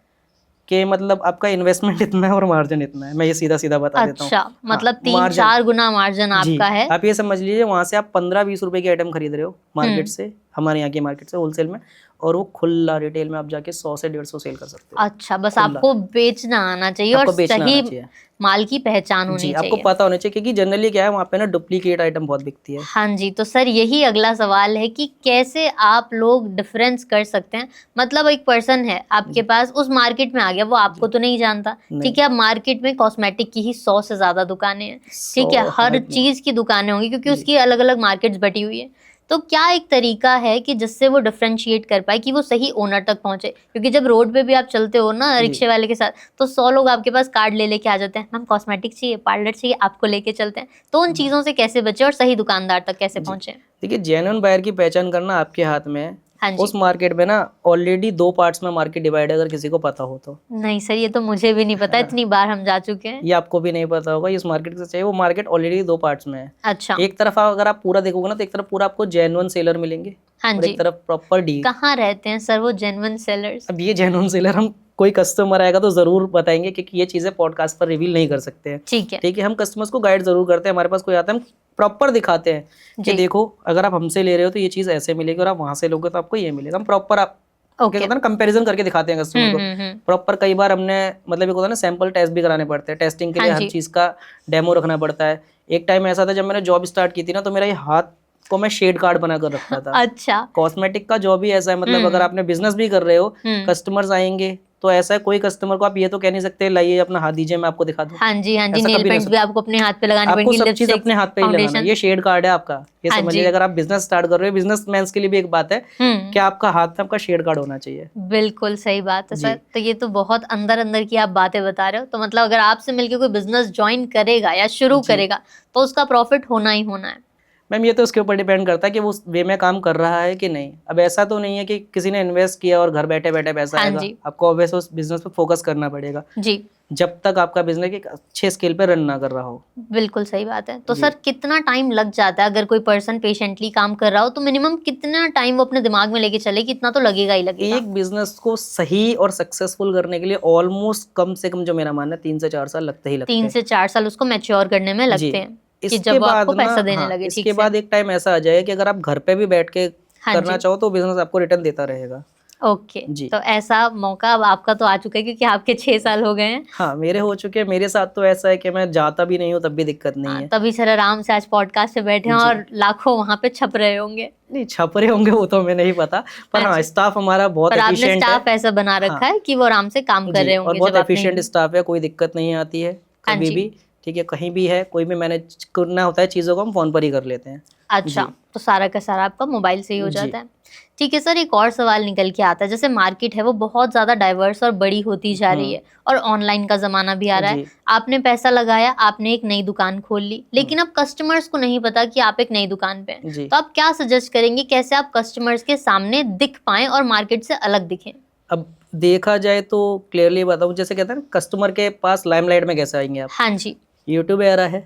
कि मतलब आपका इन्वेस्टमेंट इतना है और मार्जिन इतना है, मैं ये सीधा सीधा बता देता हूँ। अच्छा मतलब मार्जिन 3-4 गुना मार्जिन जी, आपका है। आप ये समझ लीजिए, वहाँ से आप 15-20 रुपए की आइटम खरीद रहे हो मार्केट हम्म। से, हमारे यहाँ की मार्केट से होलसेल में, और वो खुला रिटेल में आप जाके 100 से 150 सेल कर सकते हो। अच्छा बस खुला, आपको बेचना आना चाहिए और आपको बेचना सही आना चाहिए माल की पहचान जी, होनी आपको चाहिए। पता होना चाहिए, क्योंकि जनरली क्या है वहाँ पे ना डुप्लीकेट आइटम बहुत बिकती है। हाँ जी तो सर यही अगला सवाल है कि कैसे आप लोग डिफरेंस कर सकते हैं। मतलब एक पर्सन है आपके पास, उस मार्केट में आ गया, वो आपको तो नहीं जानता। नहीं, ठीक है, अब मार्केट में कॉस्मेटिक की ही 100 से ज्यादा दुकानें हैं। 100 ठीक है, हर हाँ, चीज की दुकानें होंगी क्योंकि जी। उसकी अलग अलग मार्केट्स बटी हुई है। तो क्या एक तरीका है कि जिससे वो डिफरेंशिएट कर पाए कि वो सही ओनर तक पहुंचे? क्योंकि जब रोड पे भी आप चलते हो ना जी, रिक्शे वाले के साथ, तो 100 लोग आपके पास कार्ड ले लेके आ जाते हैं, मैम कॉस्मेटिक चाहिए, पार्लर चाहिए, आपको लेके चलते हैं। तो उन चीजों से कैसे बचे और सही दुकानदार तक कैसे जी। पहुंचे? देखिए, जेन्युइन बायर की पहचान करना आपके हाथ में है। हाँ उस जी। मार्केट में ना ऑलरेडी 2 पार्ट्स में मार्केट डिवाइड है, अगर किसी को पता हो तो। नहीं सर ये तो मुझे भी नहीं पता, इतनी बार हम जा चुके हैं। ये आपको भी नहीं पता होगा, इस मार्केट से चाहिए, वो मार्केट ऑलरेडी 2 पार्ट्स में है। अच्छा। एक तरफ अगर आप पूरा देखोगे ना, तो एक तरफ पूरा आपको जेन्युइन सेलर मिलेंगे, हाँ और जी। एक तरफ प्रॉपर डी। कहाँ रहते हैं सर वो जेन्युइन सेलर्स? अब ये जेन्युइन सेलर हम, कोई कस्टमर आएगा तो जरूर बताएंगे, क्योंकि ये चीजें पॉडकास्ट पर रिवील नहीं कर सकते हैं। ठीक है। ठीक है, हम कस्टमर्स को गाइड जरूर करते हैं, हमारे पास कोई आता है हम प्रॉपर दिखाते हैं कि जी। देखो अगर आप हमसे ले रहे हो तो ये चीज ऐसे मिलेगी, और आप वहां से लोगे तो आपको ये मिलेगा। हम प्रॉपर आप क्या ओके। कहते हैं ना, कंपैरिजन करके दिखाते हैं कस्टमर को प्रॉपर। कई बार हमने मतलब एक होता है ना, सैंपल टेस्ट भी कराने पड़ते हैं, टेस्टिंग के लिए हाँ हर जी। चीज का डेमो रखना पड़ता है। एक टाइम ऐसा था जब मैंने जॉब स्टार्ट की थी ना, तो मेरा ये हाथ को मैं शेड कार्ड बना कर रखता था। अच्छा। कॉस्मेटिक का जॉब ही ऐसा है, मतलब अगर आपने बिजनेस भी कर रहे हो, कस्टमर्स आएंगे तो ऐसा है, कोई कस्टमर को आप ये तो कह नहीं सकते लाइए अपना हाथ दीजिए मैं आपको दिखा दूं। हाँ जी हाँ जी, ऐसा नेल कभी नहीं पेंट भी आपको अपने हाथ पे लगानी आपको पड़ेगी, सब चीज लिपस्टिक, अपने हाथ पे ही लगाना है। फाउंडेशन। ये शेड कार्ड है आपका, ये हाँ समझ जी। लीजिए। अगर आप बिजनेस स्टार्ट कर रहे हो, बिजनेसमैन के लिए भी एक बात है कि आपका हाथ में आपका शेड कार्ड होना चाहिए। बिल्कुल सही बात है जी। सर। तो ये तो बहुत अंदर अंदर की आप बातें बता रहे हो। तो मतलब अगर आपसे मिलके कोई बिजनेस ज्वाइन करेगा या शुरू जी। करेगा तो उसका प्रॉफिट होना ही होना है। मैम ये तो उसके ऊपर डिपेंड करता है कि वो उस वे में काम कर रहा है कि नहीं। अब ऐसा तो नहीं है कि किसी ने इन्वेस्ट किया और घर बैठे बैठे पैसा हाँ आएगा। जी। आपको ऑब्वियस उस बिजनेस पे फोकस करना पड़ेगा, जी जब तक आपका बिजनेस एक अच्छे स्केल पे रन ना कर रहा हो। बिल्कुल सही बात है। तो जी। सर कितना टाइम लग जाता है अगर कोई पर्सन पेशेंटली काम कर रहा हो? तो मिनिमम कितना टाइम वो अपने दिमाग में लेके चले कि इतना तो लगेगा ही लगेगा? एक बिजनेस को सही और सक्सेसफुल करने के लिए ऑलमोस्ट कम से कम, जो मेरा मानना है, 3 से 4 साल लगते ही लगते 3 हैं। से 4 साल उसको मैच्योर करने में जी। लगते हैं कि इसके जब वो बाद आपको ना, पैसा देने हाँ, लगे ठीक इसके से। बाद एक टाइम ऐसा आ जाएगा कि अगर आप घर पे भी बैठ के हाँ करना जी। चाहो तो बिजनेस आपको रिटर्न देता रहेगा। ओके। जी। तो ऐसा मौका अब आपका तो आ चुका है क्योंकि आपके 6 साल हो गए हैं। हाँ, मेरे हो चुके हैं। मेरे साथ तो ऐसा है कि मैं जाता भी नहीं हूँ तब भी दिक्कत नहीं है। तभी सर आराम से आज पॉडकास्ट पे बैठे हैं जी। और लाखों वहां पे छप रहे होंगे। नहीं छप रहे होंगे वो तो हमें नहीं पता, पर हाँ हाँ जी। स्टाफ हमारा बहुत पर आपने एफिशिएंट है। स्टाफ ऐसा बना रखा हाँ। है कि वो आराम से काम कर जी, रहे और होंगे बहुत जब आप नहीं एफिशिएंट हो। स्टाफ है, कोई दिक्कत नहीं आती है हाँ कभी जी। भी। ठीक है, कहीं भी है, कोई भी मैनेज करना होता है चीज़ों को, हम फ़ोन पर ही कर लेते हैं। अच्छा जी। तो सारा का सारा आपका मोबाइल से ही हो जी। जाता है। ठीक है सर, एक और सवाल निकल के आता है, जैसे मार्केट है वो बहुत ज्यादा डाइवर्स और बड़ी होती जा रही है और ऑनलाइन का जमाना भी आ रहा है। जी। आपने पैसा लगाया, आपने एक नई दुकान खोल ली, लेकिन अब कस्टमर्स को नहीं पता कि आप एक नई दुकान पे हैं। जी। तो आप क्या सजेस्ट करेंगे, कैसे आप कस्टमर्स के सामने दिख पाएं और मार्केट से अलग दिखें? अब देखा जाए तो क्लियरली बताऊँ, जैसे कहते हैं ना, कस्टमर के पास लाइमलाइट में कैसे आएंगे आप? हाँ जी यूट्यूब एरा है,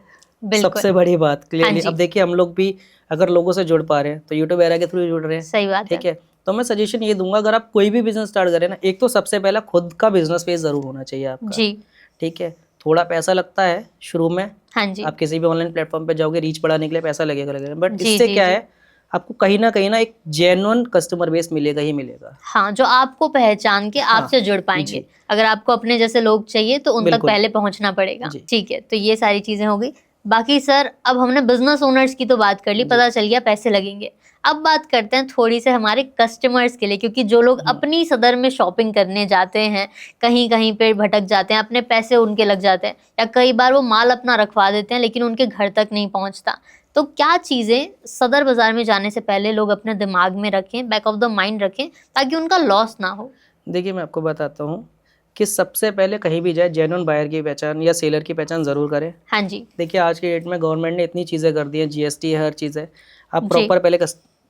बिल्कुल। सबसे बड़ी बात हाँ क्लियरली। जी। अब देखिए हम लोग भी अगर लोगों से जुड़ पा रहे हैं तो यूट्यूब एरा के थ्रू जुड़ रहे हैं। सही बात ठीक है। है, तो मैं सजेशन ये दूंगा, अगर आप कोई भी बिजनेस स्टार्ट करें ना, एक तो सबसे पहला खुद का बिजनेस पेज जरूर होना चाहिए आपका। जी। ठीक है, थोड़ा पैसा लगता है शुरू में, हाँ जी। आप किसी भी ऑनलाइन प्लेटफॉर्म पे जाओगे, रीच बढ़ाने के लिए पैसा लगेगा, बट जी इससे जी क्या जी। है, आपको कहीं ना एक जेन्युइन कस्टमर बेस मिलेगा ही मिलेगा। हाँ, जो आपको पहचान के हाँ, आपसे जुड़ पाएंगे। जी। अगर आपको अपने जैसे लोग चाहिए तो उन तक बिल्कुल। पहले पहुंचना पड़ेगा। जी। ठीक है, तो ये सारी चीजें हो गई। बाकी सर, अब हमने बिजनेस ओनर्स की तो बात कर ली, जी। पता चल गया पैसे लगेंगे। अब बात करते हैं थोड़ी से हमारे कस्टमर्स के लिए, क्योंकि जो लोग अपनी सदर में शॉपिंग करने जाते हैं, कहीं कहीं पे भटक जाते हैं, अपने पैसे उनके लग जाते हैं, या कई बार वो माल अपना रखवा देते हैं लेकिन उनके घर तक नहीं पहुंचता। तो क्या चीजें सदर बाजार में जाने से पहले लोग अपने दिमाग में रखें, बैक ऑफ द माइंड रखें, ताकि उनका लॉस ना हो? देखिए, मैं आपको बताता हूँ कि सबसे पहले कहीं भी जाए जेन्युइन बायर की पहचान या सेलर की पहचान ज़रूर करें। हाँ जी। देखिए, आज के डेट में गवर्नमेंट ने इतनी चीज़ें कर दी हैं, जीएसटी है, हर चीज़ है। आप जी। प्रॉपर पहले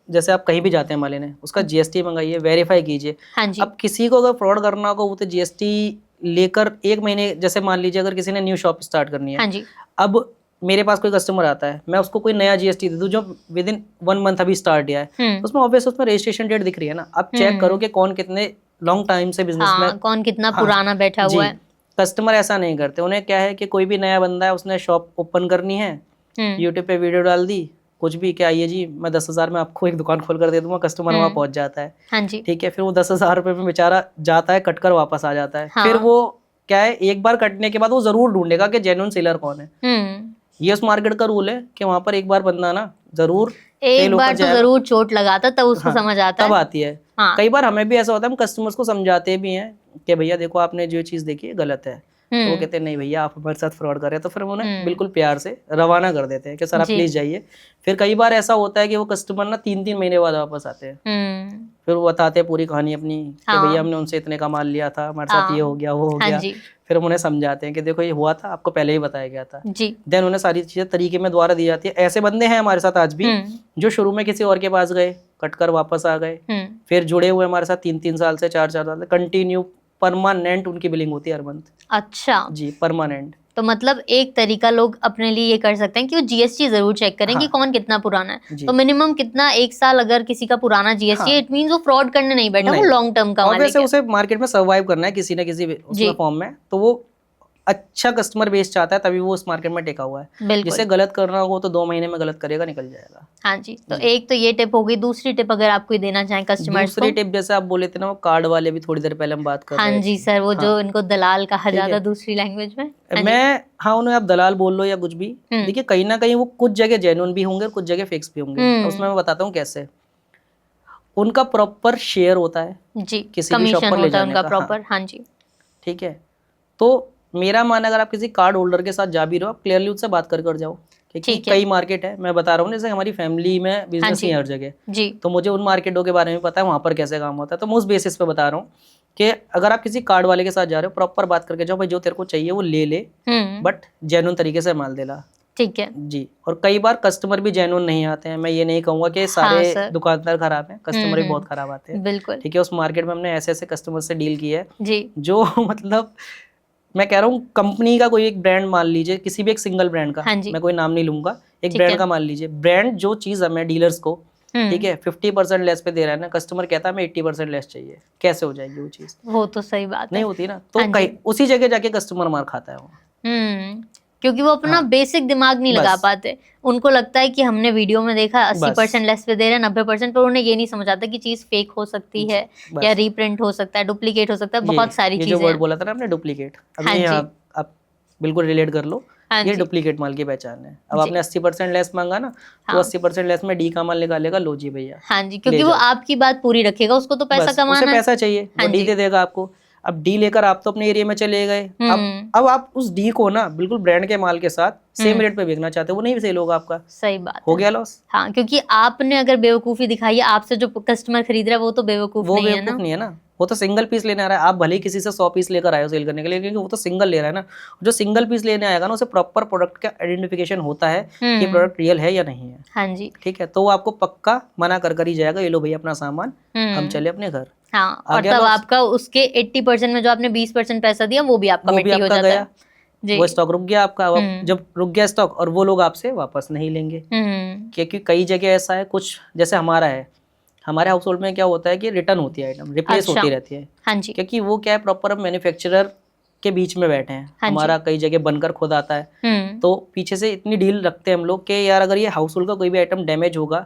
जैसे आप कहीं भी जाते हैं माल लेने, उसका जीएसटी मंगाइए, वेरीफाई कीजिए। हाँ जी। अब किसी को अगर फ्रॉड करना होगा, वो तो जीएसटी लेकर 1 महीने, जैसे मान लीजिए अगर किसी ने न्यू शॉप स्टार्ट करनी है, हाँ जी। अब मेरे पास कोई कस्टमर आता है, मैं उसको कोई नया जीएसटी दे दूं जो विद इन 1 मंथ अभी स्टार्ट किया है, तो उसमें ऑब्वियस उसमें रजिस्ट्रेशन डेट दिख रही है ना। आप चेक करो कि कौन कितने लॉन्ग टाइम से बिजनेस में, हाँ, कौन कितना हाँ, पुराना बैठा जी। हुआ है। कस्टमर ऐसा नहीं करते, उन्हें क्या है कि कोई भी नया बंदा है, उसने शॉप ओपन करनी है, यूट्यूब पे वीडियो डाल दी, कुछ भी, क्या आइए जी मैं 10,000 में आपको एक दुकान खोल कर दे दूंगा, कस्टमर वहाँ पहुंच जाता है। हाँ जी। ठीक है, फिर वो 10,000 रुपये में बेचारा जाता है, कट कर वापस आ जाता है। हाँ। फिर वो क्या है, एक बार कटने के बाद वो जरूर ढूंढेगा कि जेन्युइन सेलर कौन है। ये उस मार्केट का रूल है कि वहां पर एक बार बंदा ना जरूर एक बार तो जरूर चोट लगाता, तब उसको हाँ, समझ आता तब है। आती है। हाँ। कई बार हमें भी ऐसा होता है, हम कस्टमर्स को समझाते भी हैं कि भैया देखो, आपने जो चीज़ देखी है गलत है। तो वो कहते हैं नहीं भैया, आप हमारे साथ फ्रॉड कर रहे हैं, तो फिर हम उन्हें बिल्कुल प्यार से रवाना कर देते हैं कि सर आप प्लीज जाइए। फिर कई बार ऐसा होता है कि वो कस्टमर ना 3-3 महीने बाद वापस आते हैं, फिर वो बताते हैं पूरी कहानी अपनी कि भैया हमने उनसे इतने का माल लिया था, हमारे साथ ये हो गया, वो हो गया। फिर हम उन्हें समझाते हैं कि देखो ये हुआ था, आपको पहले ही बताया गया था। देन उन्हें सारी चीजें तरीके में दोबारा दी जाती है। ऐसे बंदे हैं हमारे साथ आज भी, जो शुरू में किसी और के पास गए, कटकर वापस आ गए, फिर जुड़े हुए हमारे साथ 3-3 साल से 4-4 साल से, कंटिन्यू परमानेंट उनकी बिलिंग होती है हर मंथ। अच्छा जी, परमानेंट। तो मतलब एक तरीका लोग अपने लिए ये कर सकते हैं कि वो जीएसटी जरूर चेक करें कि कौन कितना पुराना है। तो मिनिमम कितना, 1 साल अगर किसी का पुराना जीएसटी, इट मींस वो फ्रॉड करने नहीं बैठा, वो लॉन्ग टर्म का मालिक है। उसे मार्केट में सर्वाइव करना है किसी न किसी उसमें फॉर्म में, तो वो अच्छा कस्टमर बेस चाहता है, तभी वो उस मार्केट में टेका हुआ है। जिसे गलत करना हो तो 2 महीने में गलत करेगा, निकल जाएगा। हाँ जी। तो एक तो ये टिप हो गई। दूसरी टिप अगर आप कोई देना चाहें कस्टमर्स को? दूसरी टिप जैसे आप बोले थे ना, वो कार्ड वाले भी थोड़ी देर पहले हम बात कर रहे थे। हाँ जी सर, वो जो इनको दलाल कहा जाता है दूसरी लैंग्वेज में। हाँ, उन्हें आप दलाल बोल लो या कुछ भी, देखिए कहीं ना कहीं वो कुछ जगह जेन्युइन भी होंगे, कुछ जगह फिक्स भी होंगे। उसमें मैं बताता हूँ कैसे। उनका प्रॉपर शेयर होता है जी, किसी भी शॉप पर ले जाने का प्रॉपर। हाँ जी, ठीक है। तो मेरा मानना, अगर आप किसी कार्ड होल्डर के साथ जा भी रहे हो, आप क्लियरली उससे बात कर जाओ। क्योंकि कई मार्केट है, मैं बता रहा हूँ, जैसे हमारी फैमिली में बिजनेस ही हर जगह जी, तो मुझे उन मार्केटों के बारे में पता है, वहाँ पर कैसे काम होता है। तो मैं उस बेसिस पे बता रहा हूँ कि अगर आप किसी कार्ड वाले के साथ जा रहे हो, प्रॉपर बात करके जाओ, भाई जो तेरे को चाहिए वो ले ले, बट जेन्युइन तरीके से माल देला। ठीक है जी। और कई बार कस्टमर भी जेन्युइन नहीं आते हैं। मैं ये नहीं कहूंगा कि सारे दुकानदार खराब हैं, कस्टमर भी बहुत खराब आते हैं। बिल्कुल ठीक है। उस मार्केट में हमने ऐसे ऐसे कस्टमर से डील की है जी, जो मतलब मैं कह रहा हूँ, कंपनी का कोई एक ब्रांड मान लीजिए, किसी भी एक सिंगल ब्रांड का, मैं कोई नाम नहीं लूंगा, एक ब्रांड का मान लीजिए, ब्रांड जो चीज हमें डीलर्स को ठीक है 50% लेस पे दे रहा है ना, कस्टमर कहता है हमें 80% लेस चाहिए, कैसे हो जाएगी वो चीज? वो तो सही बात नहीं होती ना। तो कहीं उसी जगह जाके कस्टमर मार खाता है वो, क्योंकि वो अपना बेसिक दिमाग नहीं लगा पाते। उनको लगता है कि हमने वीडियो में देखा 80% लेस पे दे रहे हैं, 90%, पर उन्हें ये नहीं समझ आता कि चीज फेक हो सकती है, या रीप्रिंट हो सकता है, डुप्लीकेट हो सकता है, बहुत सारी चीजें। जो वर्ड बोला था ना आपने, डुप्लीकेट, अब ये आप बिल्कुल रिलेट कर लो, ये डुप्लीकेट माल की पहचान है। अब आपने 80% लेस मांगा ना, तो 80% लेस में डी का माल निकालेगा, लो जी भैया। हाँ जी, क्योंकि वो आपकी बात पूरी रखेगा, उसको तो पैसा कमाना है, उसे पैसा चाहिए, वो डी दे देगा आपको। अब डी लेकर आप तो अपने एरिया में चले गए, अब आप उस डी को ना बिल्कुल ब्रांड के माल के साथ सेम रेट पे बेचना चाहते हो, वो नहीं सेल होगा आपका। सही बात हो गया लॉस। हाँ, क्योंकि आपने अगर बेवकूफी दिखाई है, आपसे जो कस्टमर खरीद रहा है वो तो बेवकूफ नहीं है ना, वो तो सिंगल पीस लेने आ रहा है। आप भले ही किसी से 100 पीस लेकर आए हो सेल करने के लिए, क्योंकि वो तो सिंगल ले रहा है ना। जो सिंगल पीस लेने आएगा ना, उसे प्रॉपर प्रोडक्ट का आइडेंटिफिकेशन होता है कि प्रोडक्ट रियल है या नहीं है। हाँ जी, ठीक है। तो वो आपको पक्का मना कर ही जाएगा, ये लो भैया अपना सामान, हम चले अपने घर। हाँ, और तब आपका उसके 80% में जो आपने 20% पैसा दिया, वो भी आपका मिट्टी हो जाता है जी। वो स्टॉक रुक गया आपका। जब रुक गया स्टॉक, और वो लोग आपसे वापस नहीं लेंगे, क्योंकि कई जगह ऐसा है, कुछ जैसे हमारा है, हमारे हाउस होल्ड में क्या होता है कि रिटर्न होती है आइटम, रिप्लेस अच्छा। होती रहती है, हाँ जी। क्योंकि वो क्या है प्रॉपर मैन्युफैक्चरर के बीच में बैठे हैं। हाँ जी। हमारा कई जगह बनकर खुद आता है, तो पीछे से इतनी डील रखते हैं हम लोग कि यार अगर ये हाउस होल्ड का कोई भी आइटम डैमेज होगा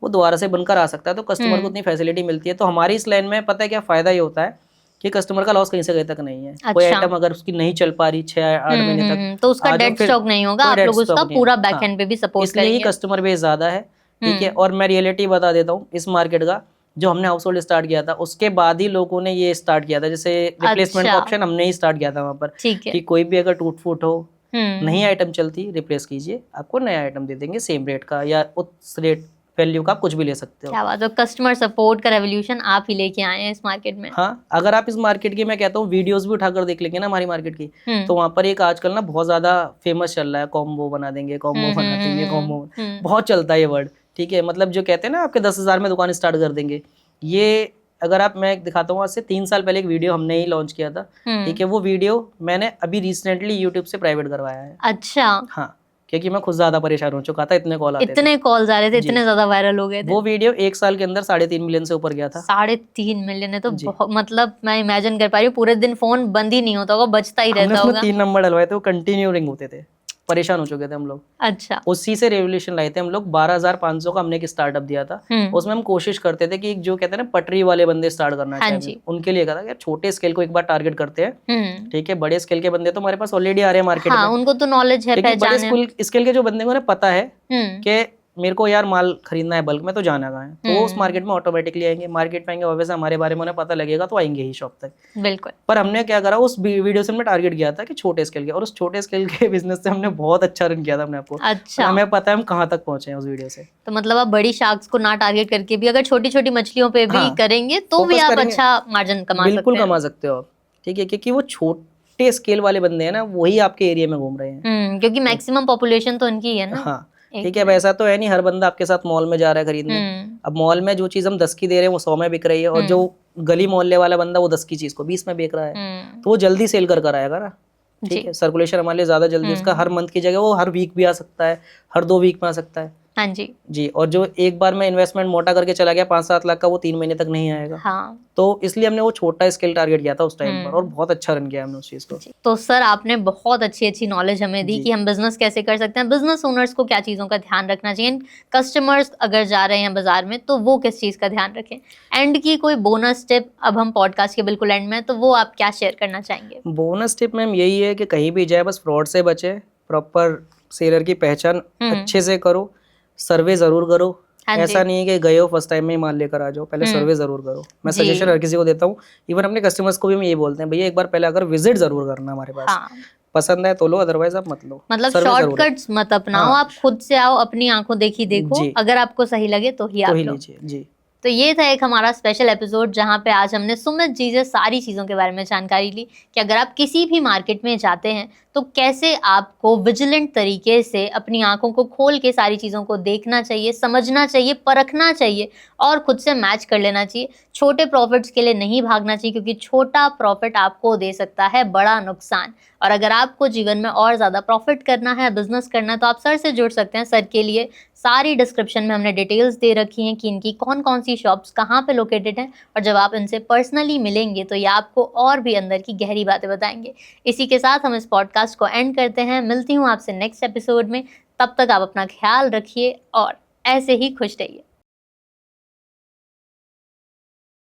वो दोबारा से बनकर आ सकता है, तो कस्टमर को उतनी फैसिलिटी मिलती है। तो हमारी इस लाइन में पता है क्या फ़ायदा ये होता है कि कस्टमर का लॉस कहीं से कहीं तक नहीं है। कोई अच्छा। आइटम अगर उसकी नहीं चल पा रही 6-8 महीने तक, तो उसका आ जाओ डेड फिर स्टॉक नहीं होगा, कोई आप डेड लोग स्टॉक उसका नहीं है। पूरा बैक हाँ, एंड पे भी सपोर्ट इसलिए ही करेंगे। कस्टमर बेस ज़्यादा है, ठीक है। और मैं रियलिटी बता देता हूँ इस मार्केट का, जो हमने हाउस होल्ड स्टार्ट किया था उसके बाद ही लोगों ने ये स्टार्ट किया था, जैसे रिप्लेसमेंट का अच्छा। ऑप्शन हमने ही स्टार्ट किया था वहाँ पर, ठीक है। कि कोई भी अगर टूट फूट हो, नहीं हम्म। आइटम चलती, रिप्लेस कीजिए, आपको नया आइटम दे देंगे सेम रेट का, या उस रेट वैल्यू का आप कुछ भी ले सकते हो। क्या बात है, कस्टमर सपोर्ट का रेवोल्यूशन आप ही लेके आए हैं इस मार्केट में। हाँ, अगर आप इस मार्केट की, मैं कहता हूँ वीडियोस भी उठाकर देख लेंगे ना हमारी मार्केट की, तो वहाँ पर एक आजकल ना बहुत ज़्यादा फेमस चल रहा है, कॉम्बो बना देंगे, कॉम्बो बना देंगे, कॉम्बो बहुत चलता है ये वर्ड, ठीक है। मतलब जो कहते हैं ना आपके 10,000 में दुकान स्टार्ट कर देंगे, ये अगर आप, मैं दिखाता हूँ, आज से 3 साल पहले एक वीडियो हमने ही लॉन्च किया था, ठीक है। वो वीडियो मैंने अभी रिसेंटली यूट्यूब से प्राइवेट करवाया है। अच्छा। हाँ, क्योंकि मैं खुद ज़्यादा परेशान हो चुका था, इतने कॉल आते थे, इतने कॉल्स आ रहे थे, जी। इतने ज्यादा वायरल हो गए थे। वो वीडियो 1 साल के अंदर 3.5 मिलियन से ऊपर गया था। 3.5 मिलियन है तो जी। बहुत, मतलब मैं इमेजिन कर पा रही हूँ, पूरे दिन फोन बंद ही नहीं होता होगा, बजता ही हमने रहता उसमें होगा। 3 नंबर डलवाए थे, वो कंटिन्यू रिंग होते थे, परेशान हो चुके थे हम लोग। अच्छा। उसी से रेवोल्यूशन लाए थे हम लोग। 12,500 का हमने एक स्टार्टअप दिया था। उसमें हम कोशिश करते थे कि जो कहते हैं ना पटरी वाले बंदे स्टार्ट करना हाँ चाहते हैं, उनके लिए कहा था कि छोटे स्केल को एक बार टारगेट करते हैं, ठीक है। बड़े स्केल के बंदे तो हमारे पास ऑलरेडी आ रहे हैं मार्केट हाँ, में, उनको तो नॉलेज है, लेकिन बड़े पहचान है। स्केल के जो बंदे को उन्हें पता है हम्म। कि मेरे को यार माल खरीदना है बल्क में, तो जाना कहाँ है, तो वो उस मार्केट में ऑटोमेटिकली आएंगे। मार्केट में आएंगे, ऑब्वियसली हमारे बारे में उन्हें पता लगेगा, तो आएंगे ही शॉप तक। बिल्कुल। पर हमने क्या करा, उस वीडियो से हमने टारगेट किया था कि छोटे स्केल के, और उस छोटे स्केल के बिजनेस से हमने बहुत अच्छा रन किया था अपने आपको। अच्छा। हमें पता है हम कहाँ तक पहुंचे हैं उस वीडियो से। तो मतलब आप बड़ी शार्क्स को ना टारगेट करके भी अगर छोटी छोटी मछलियों पे भी हाँ, करेंगे तो भी फोकस आप करेंगे, अच्छा मार्जिन कमा बिल्कुल सकते हैं। कमा सकते हो आप, ठीक है। क्योंकि वो छोटे स्केल वाले बंदे हैं ना, वही आपके एरिया में घूम रहे हैं। क्योंकि मैक्सिमम पॉपुलेशन तो इनकी है ना। हाँ, एक ठीक है। अब ऐसा तो है नहीं हर बंदा आपके साथ मॉल में जा रहा है खरीदने। अब मॉल में जो चीज़ हम 10 की दे रहे हैं वो 100 में बिक रही है, और जो गली मोहल्ले वाला बंदा वो 10 की चीज़ को 20 में बेच रहा है, तो वो जल्दी सेल कर आएगा ना, ठीक है। सर्कुलेशन हमारे लिए ज़्यादा जल्दी, उसका हर मंथ की जगह वो हर वीक भी आ सकता है, हर 2 वीक में आ सकता है। हाँ जी। जी, और जो एक बार में इन्वेस्टमेंट मोटा करके चला गया 5-7 लाख का, वो 3 महीने तक नहीं आएगा। हाँ। तो इसलिए हमने वो छोटा स्केल टारगेट किया था उस टाइम पर, और बहुत अच्छा रन किया हमने उस चीज़ को। तो सर आपने बहुत अच्छी अच्छी नॉलेज हमें दी कि हम बिजनेस कैसे कर सकते हैं, बिजनेस ओनर्स को क्या चीज़ों का ध्यान रखना चाहिए, कस्टमर्स अगर जा रहे हैं बाजार में तो वो किस चीज़ का ध्यान रखें। एंड की कोई बोनस टिप, अब हम पॉडकास्ट के बिल्कुल एंड में, तो वो आप क्या शेयर करना चाहेंगे? बोनस टिप मैम यही है कि कहीं भी जाए बस फ्रॉड से बचे, प्रॉपर सेलर की पहचान अच्छे से करो, सर्वे ज़रूर करो। ऐसा नहीं है कि गए हो फर्स्ट टाइम में ही माल लेकर आ जाओ, पहले सर्वे ज़रूर करो। मैं सजेशन हर किसी को देता हूँ, इवन अपने कस्टमर्स को भी हम यही बोलते हैं, भैया एक बार पहले अगर विजिट ज़रूर करना हमारे पास। पसंद है तो लो, अदरवाइज आप मत लो। मतलब शॉर्टकट्स मत अपनाओ। आप खुद से आओ, अपनी आंखों देखी देखो, अगर आपको सही लगे तो ही आप लो। जी। तो ये था एक हमारा स्पेशल एपिसोड जहाँ पे आज हमने सुमित जी से सारी चीज़ों के बारे में जानकारी ली कि अगर आप किसी भी मार्केट में जाते हैं तो कैसे आपको विजिलेंट तरीके से अपनी आंखों को खोल के सारी चीज़ों को देखना चाहिए, समझना चाहिए, परखना चाहिए और खुद से मैच कर लेना चाहिए। छोटे प्रॉफिट्स के लिए नहीं भागना चाहिए, क्योंकि छोटा प्रॉफिट आपको दे सकता है बड़ा नुकसान। और अगर आपको जीवन में और ज़्यादा प्रॉफिट करना है, बिजनेस करना है, तो आप सर से जुड़ सकते हैं। सर के लिए सारी डिस्क्रिप्शन में हमने डिटेल्स दे रखी हैं कि इनकी कौन कौन सी शॉप्स कहाँ पे लोकेटेड हैं, और जब आप इनसे पर्सनली मिलेंगे तो ये आपको और भी अंदर की गहरी बातें बताएंगे। इसी के साथ हम इस पॉडकास्ट को एंड करते हैं। मिलती हूँ आपसे नेक्स्ट एपिसोड में। तब तक आप अपना ख्याल रखिए और ऐसे ही खुश रहिए।